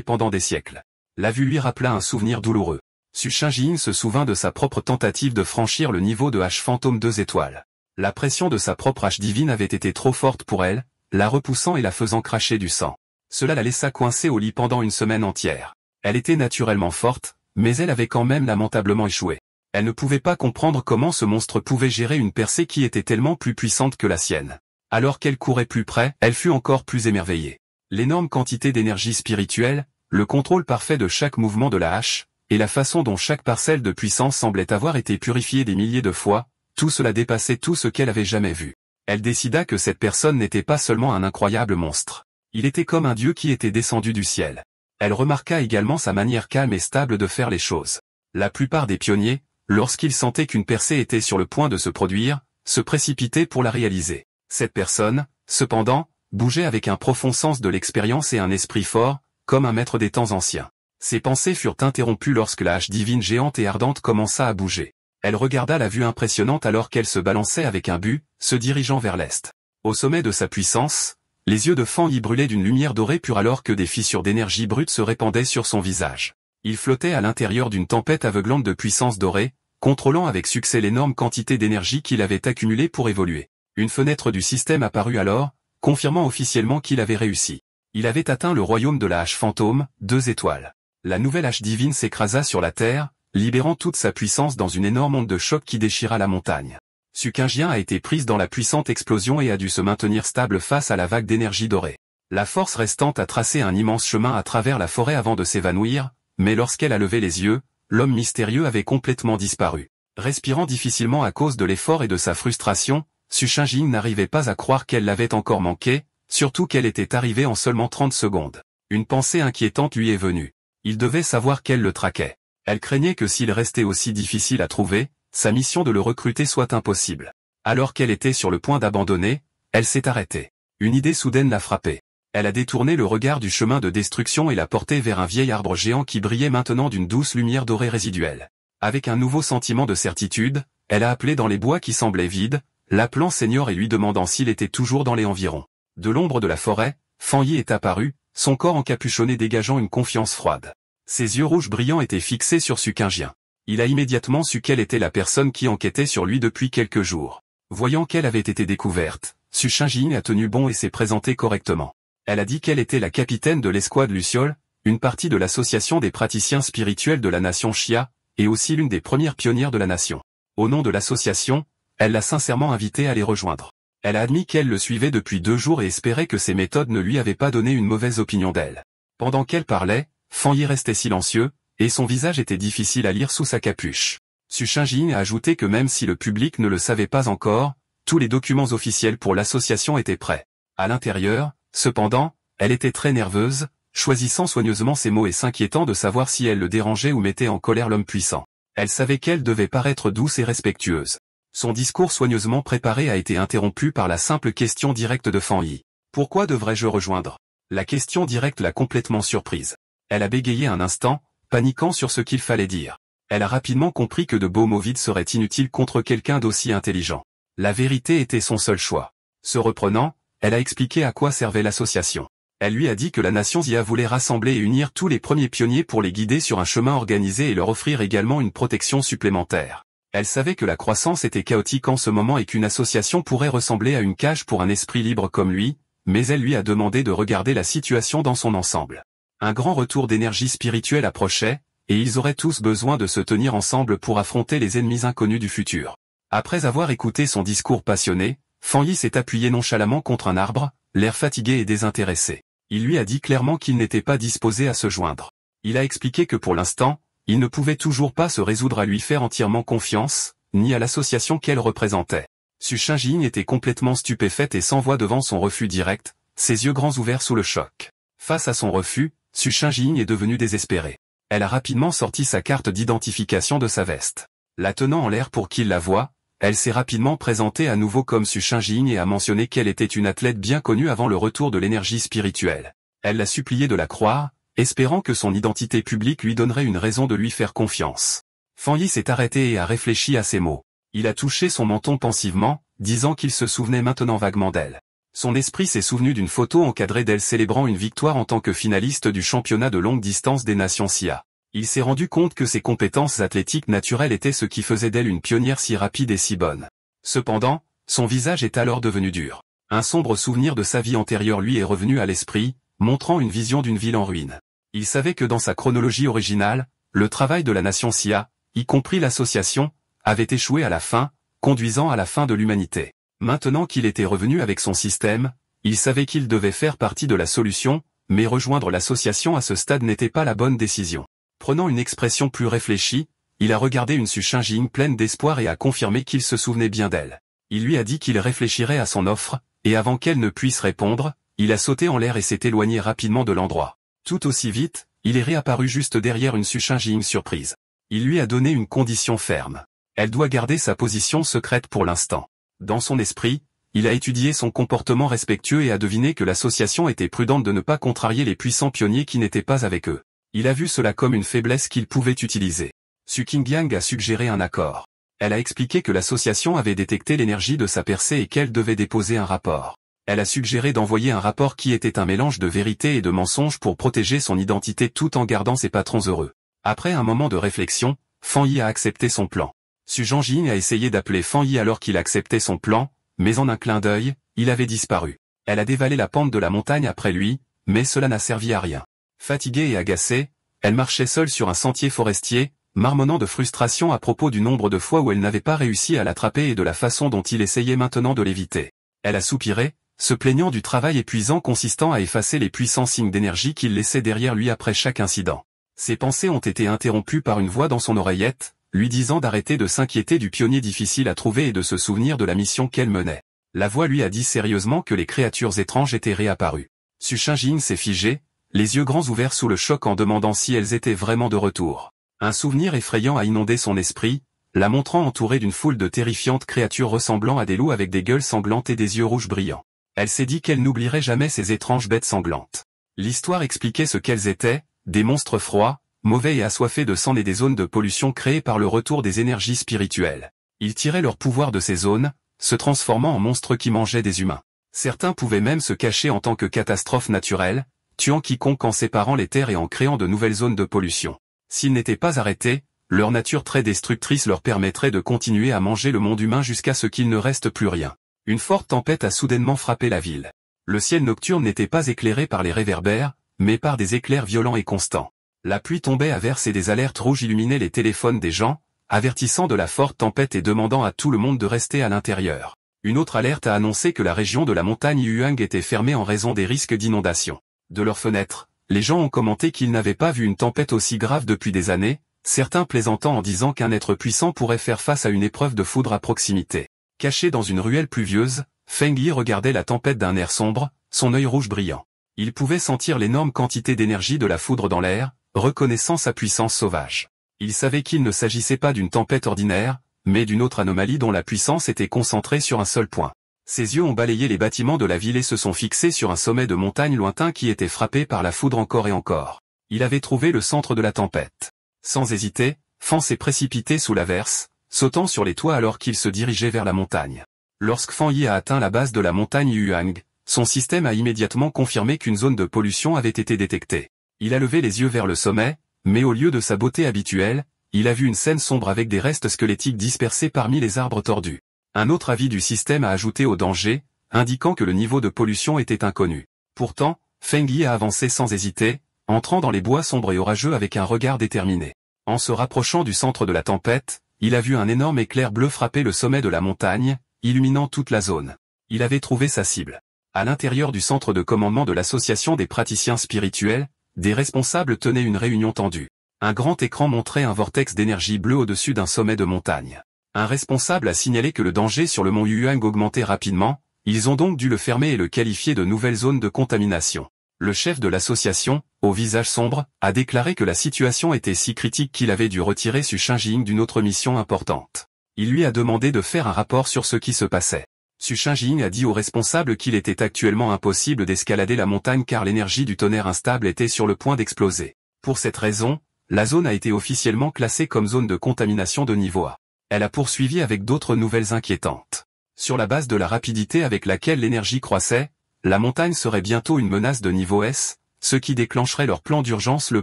pendant des siècles. La vue lui rappela un souvenir douloureux. Su Shinjin se souvint de sa propre tentative de franchir le niveau de H fantôme 2 étoiles. La pression de sa propre hache divine avait été trop forte pour elle, la repoussant et la faisant cracher du sang. Cela la laissa coincée au lit pendant une semaine entière. Elle était naturellement forte, mais elle avait quand même lamentablement échoué. Elle ne pouvait pas comprendre comment ce monstre pouvait gérer une percée qui était tellement plus puissante que la sienne. Alors qu'elle courait plus près, elle fut encore plus émerveillée. L'énorme quantité d'énergie spirituelle, le contrôle parfait de chaque mouvement de la hache, et la façon dont chaque parcelle de puissance semblait avoir été purifiée des milliers de fois, tout cela dépassait tout ce qu'elle avait jamais vu. Elle décida que cette personne n'était pas seulement un incroyable monstre. Il était comme un dieu qui était descendu du ciel. Elle remarqua également sa manière calme et stable de faire les choses. La plupart des pionniers, lorsqu'ils sentaient qu'une percée était sur le point de se produire, se précipitaient pour la réaliser. Cette personne, cependant, bougeait avec un profond sens de l'expérience et un esprit fort, comme un maître des temps anciens. Ses pensées furent interrompues lorsque la hache divine géante et ardente commença à bouger. Elle regarda la vue impressionnante alors qu'elle se balançait avec un but, se dirigeant vers l'est. Au sommet de sa puissance, les yeux de Fan Yi brûlaient d'une lumière dorée pure alors que des fissures d'énergie brute se répandaient sur son visage. Il flottait à l'intérieur d'une tempête aveuglante de puissance dorée, contrôlant avec succès l'énorme quantité d'énergie qu'il avait accumulée pour évoluer. Une fenêtre du système apparut alors, confirmant officiellement qu'il avait réussi. Il avait atteint le royaume de la hache fantôme, 2 étoiles. La nouvelle hache divine s'écrasa sur la terre, libérant toute sa puissance dans une énorme onde de choc qui déchira la montagne. Su Qingjian a été prise dans la puissante explosion et a dû se maintenir stable face à la vague d'énergie dorée. La force restante a tracé un immense chemin à travers la forêt avant de s'évanouir, mais lorsqu'elle a levé les yeux, l'homme mystérieux avait complètement disparu. Respirant difficilement à cause de l'effort et de sa frustration, Su Shinjin n'arrivait pas à croire qu'elle l'avait encore manqué, surtout qu'elle était arrivée en seulement 30 secondes. Une pensée inquiétante lui est venue. Il devait savoir qu'elle le traquait. Elle craignait que s'il restait aussi difficile à trouver, sa mission de le recruter soit impossible. Alors qu'elle était sur le point d'abandonner, elle s'est arrêtée. Une idée soudaine l'a frappée. Elle a détourné le regard du chemin de destruction et l'a porté vers un vieil arbre géant qui brillait maintenant d'une douce lumière dorée résiduelle. Avec un nouveau sentiment de certitude, elle a appelé dans les bois qui semblaient vides, l'appelant Seigneur et lui demandant s'il était toujours dans les environs. De l'ombre de la forêt, Fan Yi est apparu, son corps encapuchonné dégageant une confiance froide. Ses yeux rouges brillants étaient fixés sur Su Qingjian. Il a immédiatement su quelle était la personne qui enquêtait sur lui depuis quelques jours. Voyant qu'elle avait été découverte, Su Shinjin a tenu bon et s'est présenté correctement. Elle a dit qu'elle était la capitaine de l'escouade Luciole, une partie de l'association des praticiens spirituels de la nation Xia, et aussi l'une des premières pionnières de la nation. Au nom de l'association, elle l'a sincèrement invitée à les rejoindre. Elle a admis qu'elle le suivait depuis 2 jours et espérait que ses méthodes ne lui avaient pas donné une mauvaise opinion d'elle. Pendant qu'elle parlait, Fan Yi restait silencieux, et son visage était difficile à lire sous sa capuche. Su Shinjin a ajouté que même si le public ne le savait pas encore, tous les documents officiels pour l'association étaient prêts. À l'intérieur, cependant, elle était très nerveuse, choisissant soigneusement ses mots et s'inquiétant de savoir si elle le dérangeait ou mettait en colère l'homme puissant. Elle savait qu'elle devait paraître douce et respectueuse. Son discours soigneusement préparé a été interrompu par la simple question directe de Fan Yi. « Pourquoi devrais-je rejoindre ?» La question directe l'a complètement surprise. Elle a bégayé un instant, paniquant sur ce qu'il fallait dire. Elle a rapidement compris que de beaux mots vides seraient inutiles contre quelqu'un d'aussi intelligent. La vérité était son seul choix. Se reprenant, elle a expliqué à quoi servait l'association. Elle lui a dit que la nation Xia voulait rassembler et unir tous les premiers pionniers pour les guider sur un chemin organisé et leur offrir également une protection supplémentaire. Elle savait que la croissance était chaotique en ce moment et qu'une association pourrait ressembler à une cage pour un esprit libre comme lui, mais elle lui a demandé de regarder la situation dans son ensemble. Un grand retour d'énergie spirituelle approchait, et ils auraient tous besoin de se tenir ensemble pour affronter les ennemis inconnus du futur. Après avoir écouté son discours passionné, Fan Yi s'est appuyé nonchalamment contre un arbre, l'air fatigué et désintéressé. Il lui a dit clairement qu'il n'était pas disposé à se joindre. Il a expliqué que pour l'instant, il ne pouvait toujours pas se résoudre à lui faire entièrement confiance, ni à l'association qu'elle représentait. Su Shinjin était complètement stupéfaite et sans voix devant son refus direct, ses yeux grands ouverts sous le choc. Face à son refus, Su Shinjin est devenue désespérée. Elle a rapidement sorti sa carte d'identification de sa veste. La tenant en l'air pour qu'il la voie, elle s'est rapidement présentée à nouveau comme Su Shinjin et a mentionné qu'elle était une athlète bien connue avant le retour de l'énergie spirituelle. Elle l'a supplié de la croire, espérant que son identité publique lui donnerait une raison de lui faire confiance. Fan Yi s'est arrêté et a réfléchi à ces mots. Il a touché son menton pensivement, disant qu'il se souvenait maintenant vaguement d'elle. Son esprit s'est souvenu d'une photo encadrée d'elle célébrant une victoire en tant que finaliste du championnat de longue distance des nations SIA. Il s'est rendu compte que ses compétences athlétiques naturelles étaient ce qui faisait d'elle une pionnière si rapide et si bonne. Cependant, son visage est alors devenu dur. Un sombre souvenir de sa vie antérieure lui est revenu à l'esprit, montrant une vision d'une ville en ruine. Il savait que dans sa chronologie originale, le travail de la nation SIA, y compris l'association, avait échoué à la fin, conduisant à la fin de l'humanité. Maintenant qu'il était revenu avec son système, il savait qu'il devait faire partie de la solution, mais rejoindre l'association à ce stade n'était pas la bonne décision. Prenant une expression plus réfléchie, il a regardé une Su Shinjing pleine d'espoir et a confirmé qu'il se souvenait bien d'elle. Il lui a dit qu'il réfléchirait à son offre, et avant qu'elle ne puisse répondre, il a sauté en l'air et s'est éloigné rapidement de l'endroit. Tout aussi vite, il est réapparu juste derrière une Su Shinjing surprise. Il lui a donné une condition ferme. Elle doit garder sa position secrète pour l'instant. Dans son esprit, il a étudié son comportement respectueux et a deviné que l'association était prudente de ne pas contrarier les puissants pionniers qui n'étaient pas avec eux. Il a vu cela comme une faiblesse qu'il pouvait utiliser. Su Qingyang a suggéré un accord. Elle a expliqué que l'association avait détecté l'énergie de sa percée et qu'elle devait déposer un rapport. Elle a suggéré d'envoyer un rapport qui était un mélange de vérité et de mensonge pour protéger son identité tout en gardant ses patrons heureux. Après un moment de réflexion, Fan Yi a accepté son plan. Su Zhangjing a essayé d'appeler Fan Yi alors qu'il acceptait son plan, mais en un clin d'œil, il avait disparu. Elle a dévalé la pente de la montagne après lui, mais cela n'a servi à rien. Fatiguée et agacée, elle marchait seule sur un sentier forestier, marmonnant de frustration à propos du nombre de fois où elle n'avait pas réussi à l'attraper et de la façon dont il essayait maintenant de l'éviter. Elle a soupiré, se plaignant du travail épuisant consistant à effacer les puissants signes d'énergie qu'il laissait derrière lui après chaque incident. Ses pensées ont été interrompues par une voix dans son oreillette, lui disant d'arrêter de s'inquiéter du pionnier difficile à trouver et de se souvenir de la mission qu'elle menait. La voix lui a dit sérieusement que les créatures étranges étaient réapparues. Su Shinjing s'est figée, les yeux grands ouverts sous le choc en demandant si elles étaient vraiment de retour. Un souvenir effrayant a inondé son esprit, la montrant entourée d'une foule de terrifiantes créatures ressemblant à des loups avec des gueules sanglantes et des yeux rouges brillants. Elle s'est dit qu'elle n'oublierait jamais ces étranges bêtes sanglantes. L'histoire expliquait ce qu'elles étaient, des monstres froids, mauvais et assoiffés de sang et des zones de pollution créées par le retour des énergies spirituelles. Ils tiraient leur pouvoir de ces zones, se transformant en monstres qui mangeaient des humains. Certains pouvaient même se cacher en tant que catastrophe naturelle, tuant quiconque en séparant les terres et en créant de nouvelles zones de pollution. S'ils n'étaient pas arrêtés, leur nature très destructrice leur permettrait de continuer à manger le monde humain jusqu'à ce qu'il ne reste plus rien. Une forte tempête a soudainement frappé la ville. Le ciel nocturne n'était pas éclairé par les réverbères, mais par des éclairs violents et constants. La pluie tombait à verse et des alertes rouges illuminaient les téléphones des gens, avertissant de la forte tempête et demandant à tout le monde de rester à l'intérieur. Une autre alerte a annoncé que la région de la montagne Yuang était fermée en raison des risques d'inondation. De leurs fenêtres, les gens ont commenté qu'ils n'avaient pas vu une tempête aussi grave depuis des années, certains plaisantant en disant qu'un être puissant pourrait faire face à une épreuve de foudre à proximité. Caché dans une ruelle pluvieuse, Feng Yi regardait la tempête d'un air sombre, son œil rouge brillant. Il pouvait sentir l'énorme quantité d'énergie de la foudre dans l'air, reconnaissant sa puissance sauvage. Il savait qu'il ne s'agissait pas d'une tempête ordinaire, mais d'une autre anomalie dont la puissance était concentrée sur un seul point. Ses yeux ont balayé les bâtiments de la ville et se sont fixés sur un sommet de montagne lointain qui était frappé par la foudre encore et encore. Il avait trouvé le centre de la tempête. Sans hésiter, Fan s'est précipité sous l'averse, sautant sur les toits alors qu'il se dirigeait vers la montagne. Lorsque Fan Yi a atteint la base de la montagne Yuang, son système a immédiatement confirmé qu'une zone de pollution avait été détectée. Il a levé les yeux vers le sommet, mais au lieu de sa beauté habituelle, il a vu une scène sombre avec des restes squelettiques dispersés parmi les arbres tordus. Un autre avis du système a ajouté au danger, indiquant que le niveau de pollution était inconnu. Pourtant, Feng Yi a avancé sans hésiter, entrant dans les bois sombres et orageux avec un regard déterminé. En se rapprochant du centre de la tempête, il a vu un énorme éclair bleu frapper le sommet de la montagne, illuminant toute la zone. Il avait trouvé sa cible. À l'intérieur du centre de commandement de l'association des praticiens spirituels, des responsables tenaient une réunion tendue. Un grand écran montrait un vortex d'énergie bleue au-dessus d'un sommet de montagne. Un responsable a signalé que le danger sur le mont Yuang augmentait rapidement, ils ont donc dû le fermer et le qualifier de nouvelle zone de contamination. Le chef de l'association, au visage sombre, a déclaré que la situation était si critique qu'il avait dû retirer Su Shinjing d'une autre mission importante. Il lui a demandé de faire un rapport sur ce qui se passait. Su Shinjing a dit au responsable qu'il était actuellement impossible d'escalader la montagne car l'énergie du tonnerre instable était sur le point d'exploser. Pour cette raison, la zone a été officiellement classée comme zone de contamination de niveau A. Elle a poursuivi avec d'autres nouvelles inquiétantes. Sur la base de la rapidité avec laquelle l'énergie croissait, la montagne serait bientôt une menace de niveau S, ce qui déclencherait leur plan d'urgence le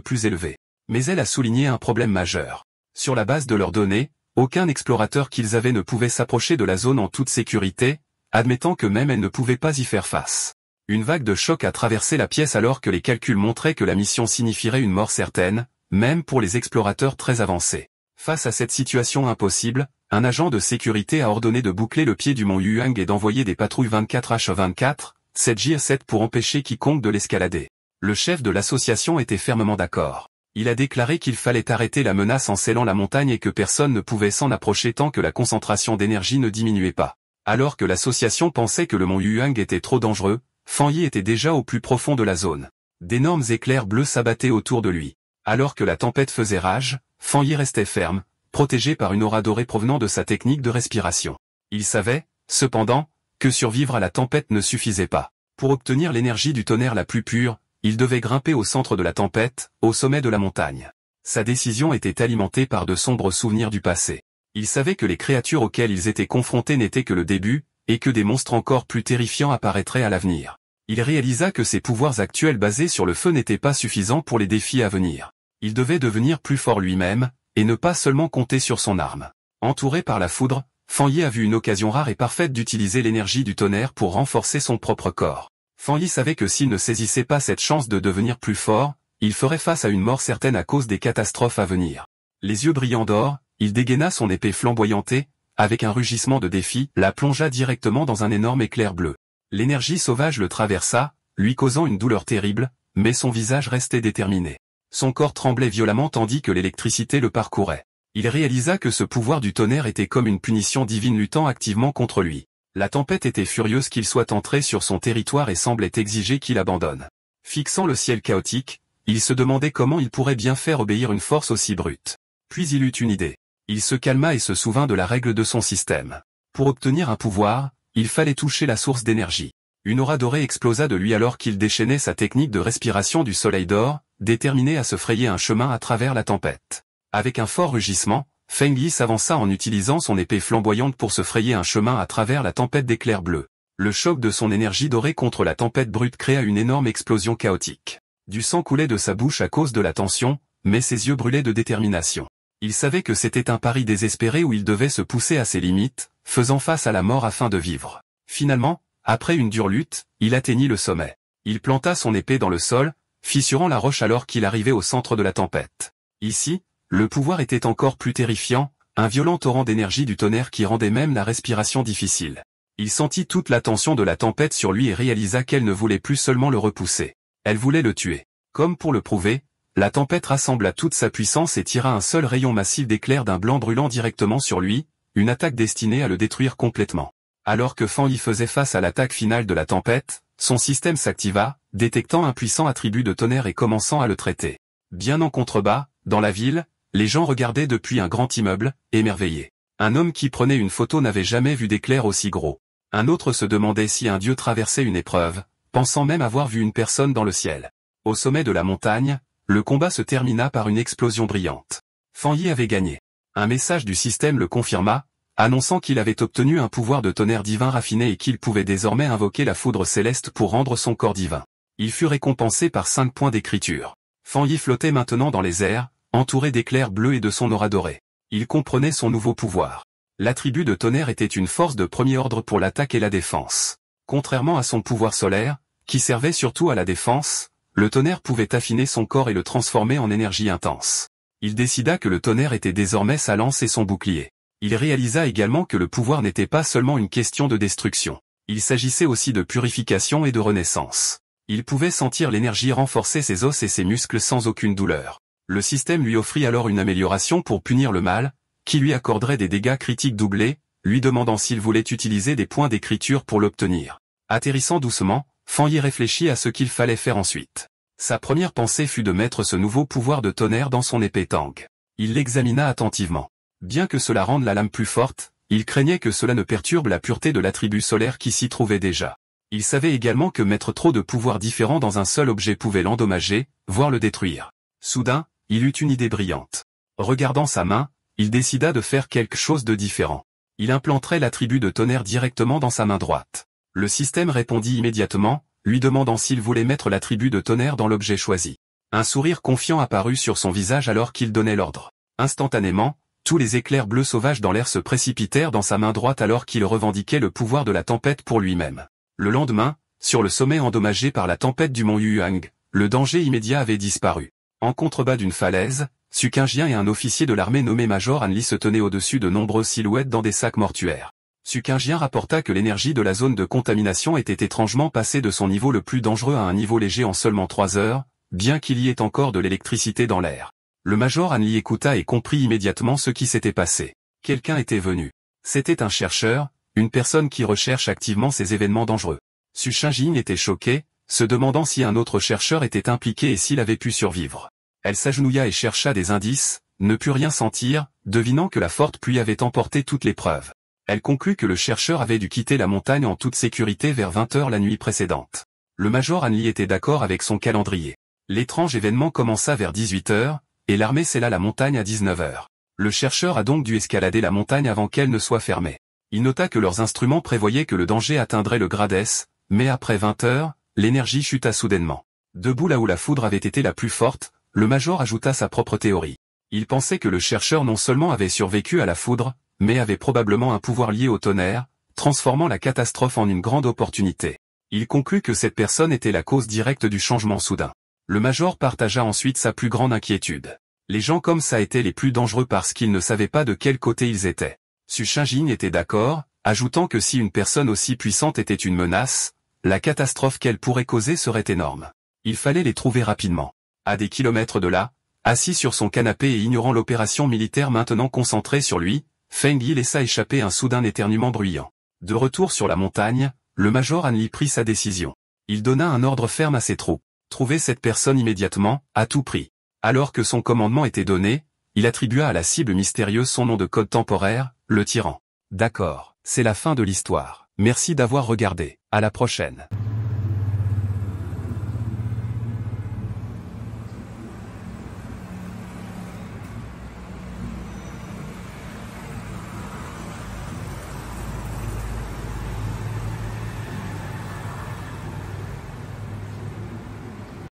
plus élevé. Mais elle a souligné un problème majeur. Sur la base de leurs données, aucun explorateur qu'ils avaient ne pouvait s'approcher de la zone en toute sécurité, admettant que même elle ne pouvait pas y faire face. Une vague de choc a traversé la pièce alors que les calculs montraient que la mission signifierait une mort certaine, même pour les explorateurs très avancés. Face à cette situation impossible, un agent de sécurité a ordonné de boucler le pied du mont Yuang et d'envoyer des patrouilles 24h24, 7J7 pour empêcher quiconque de l'escalader. Le chef de l'association était fermement d'accord. Il a déclaré qu'il fallait arrêter la menace en scellant la montagne et que personne ne pouvait s'en approcher tant que la concentration d'énergie ne diminuait pas. Alors que l'association pensait que le mont Yuang était trop dangereux, Fan Yi était déjà au plus profond de la zone. D'énormes éclairs bleus s'abattaient autour de lui. Alors que la tempête faisait rage, Fan Yi restait ferme, protégé par une aura dorée provenant de sa technique de respiration. Il savait, cependant, que survivre à la tempête ne suffisait pas. Pour obtenir l'énergie du tonnerre la plus pure, il devait grimper au centre de la tempête, au sommet de la montagne. Sa décision était alimentée par de sombres souvenirs du passé. Il savait que les créatures auxquelles ils étaient confrontés n'étaient que le début, et que des monstres encore plus terrifiants apparaîtraient à l'avenir. Il réalisa que ses pouvoirs actuels basés sur le feu n'étaient pas suffisants pour les défis à venir. Il devait devenir plus fort lui-même, et ne pas seulement compter sur son arme. Entouré par la foudre, Fan Yi a vu une occasion rare et parfaite d'utiliser l'énergie du tonnerre pour renforcer son propre corps. Fan Yi savait que s'il ne saisissait pas cette chance de devenir plus fort, il ferait face à une mort certaine à cause des catastrophes à venir. Les yeux brillants d'or, il dégaina son épée flamboyante et, avec un rugissement de défi, la plongea directement dans un énorme éclair bleu. L'énergie sauvage le traversa, lui causant une douleur terrible, mais son visage restait déterminé. Son corps tremblait violemment tandis que l'électricité le parcourait. Il réalisa que ce pouvoir du tonnerre était comme une punition divine luttant activement contre lui. La tempête était furieuse qu'il soit entré sur son territoire et semblait exiger qu'il abandonne. Fixant le ciel chaotique, il se demandait comment il pourrait bien faire obéir une force aussi brute. Puis il eut une idée. Il se calma et se souvint de la règle de son système. Pour obtenir un pouvoir, il fallait toucher la source d'énergie. Une aura dorée explosa de lui alors qu'il déchaînait sa technique de respiration du soleil d'or, déterminé à se frayer un chemin à travers la tempête. Avec un fort rugissement, Feng Yi s'avança en utilisant son épée flamboyante pour se frayer un chemin à travers la tempête d'éclairs bleus. Le choc de son énergie dorée contre la tempête brute créa une énorme explosion chaotique. Du sang coulait de sa bouche à cause de la tension, mais ses yeux brûlaient de détermination. Il savait que c'était un pari désespéré où il devait se pousser à ses limites, faisant face à la mort afin de vivre. Finalement, après une dure lutte, il atteignit le sommet. Il planta son épée dans le sol, fissurant la roche alors qu'il arrivait au centre de la tempête. Ici, le pouvoir était encore plus terrifiant, un violent torrent d'énergie du tonnerre qui rendait même la respiration difficile. Il sentit toute la tension de la tempête sur lui et réalisa qu'elle ne voulait plus seulement le repousser. Elle voulait le tuer. Comme pour le prouver, la tempête rassembla toute sa puissance et tira un seul rayon massif d'éclairs d'un blanc brûlant directement sur lui, une attaque destinée à le détruire complètement. Alors que Fan Yi faisait face à l'attaque finale de la tempête, son système s'activa, détectant un puissant attribut de tonnerre et commençant à le traiter. Bien en contrebas, dans la ville, les gens regardaient depuis un grand immeuble, émerveillés. Un homme qui prenait une photo n'avait jamais vu d'éclair aussi gros. Un autre se demandait si un dieu traversait une épreuve, pensant même avoir vu une personne dans le ciel. Au sommet de la montagne, le combat se termina par une explosion brillante. Fan Yi avait gagné. Un message du système le confirma, annonçant qu'il avait obtenu un pouvoir de tonnerre divin raffiné et qu'il pouvait désormais invoquer la foudre céleste pour rendre son corps divin. Il fut récompensé par 5 points d'écriture. Fan Yi flottait maintenant dans les airs, entouré d'éclairs bleus et de son aura dorée. Il comprenait son nouveau pouvoir. L'attribut de tonnerre était une force de premier ordre pour l'attaque et la défense. Contrairement à son pouvoir solaire, qui servait surtout à la défense, le tonnerre pouvait affiner son corps et le transformer en énergie intense. Il décida que le tonnerre était désormais sa lance et son bouclier. Il réalisa également que le pouvoir n'était pas seulement une question de destruction. Il s'agissait aussi de purification et de renaissance. Il pouvait sentir l'énergie renforcer ses os et ses muscles sans aucune douleur. Le système lui offrit alors une amélioration pour punir le mal, qui lui accorderait des dégâts critiques doublés, lui demandant s'il voulait utiliser des points d'écriture pour l'obtenir. Atterrissant doucement, Fan Yi réfléchit à ce qu'il fallait faire ensuite. Sa première pensée fut de mettre ce nouveau pouvoir de tonnerre dans son épée Tang. Il l'examina attentivement. Bien que cela rende la lame plus forte, il craignait que cela ne perturbe la pureté de l'attribut solaire qui s'y trouvait déjà. Il savait également que mettre trop de pouvoirs différents dans un seul objet pouvait l'endommager, voire le détruire. Soudain, il eut une idée brillante. Regardant sa main, il décida de faire quelque chose de différent. Il implanterait l'attribut de tonnerre directement dans sa main droite. Le système répondit immédiatement, lui demandant s'il voulait mettre l'attribut de tonnerre dans l'objet choisi. Un sourire confiant apparut sur son visage alors qu'il donnait l'ordre. Instantanément, tous les éclairs bleus sauvages dans l'air se précipitèrent dans sa main droite alors qu'il revendiquait le pouvoir de la tempête pour lui-même. Le lendemain, sur le sommet endommagé par la tempête du mont Yuang, le danger immédiat avait disparu. En contrebas d'une falaise, Su Qingjian et un officier de l'armée nommé Major An Li se tenaient au-dessus de nombreuses silhouettes dans des sacs mortuaires. Su Qingjian rapporta que l'énergie de la zone de contamination était étrangement passée de son niveau le plus dangereux à un niveau léger en seulement 3 heures, bien qu'il y ait encore de l'électricité dans l'air. Le Major An Li écouta et comprit immédiatement ce qui s'était passé. Quelqu'un était venu. C'était un chercheur, une personne qui recherche activement ces événements dangereux. Su Qingjian était choqué, se demandant si un autre chercheur était impliqué et s'il avait pu survivre. Elle s'agenouilla et chercha des indices, ne put rien sentir, devinant que la forte pluie avait emporté toutes les preuves. Elle conclut que le chercheur avait dû quitter la montagne en toute sécurité vers 20 heures la nuit précédente. Le Major An Li était d'accord avec son calendrier. L'étrange événement commença vers 18 heures, et l'armée scella la montagne à 19 heures. Le chercheur a donc dû escalader la montagne avant qu'elle ne soit fermée. Il nota que leurs instruments prévoyaient que le danger atteindrait le grade S, mais après 20 heures, l'énergie chuta soudainement. Debout là où la foudre avait été la plus forte, le Major ajouta sa propre théorie. Il pensait que le chercheur non seulement avait survécu à la foudre, mais avait probablement un pouvoir lié au tonnerre, transformant la catastrophe en une grande opportunité. Il conclut que cette personne était la cause directe du changement soudain. Le Major partagea ensuite sa plus grande inquiétude. Les gens comme ça étaient les plus dangereux parce qu'ils ne savaient pas de quel côté ils étaient. Su Qingjian était d'accord, ajoutant que si une personne aussi puissante était une menace, la catastrophe qu'elle pourrait causer serait énorme. Il fallait les trouver rapidement. À des kilomètres de là, assis sur son canapé et ignorant l'opération militaire maintenant concentrée sur lui, Feng Yi laissa échapper un soudain éternuement bruyant. De retour sur la montagne, le Major An Li prit sa décision. Il donna un ordre ferme à ses troupes. Trouver cette personne immédiatement, à tout prix. Alors que son commandement était donné, il attribua à la cible mystérieuse son nom de code temporaire, le tyran. D'accord, c'est la fin de l'histoire. Merci d'avoir regardé. À la prochaine.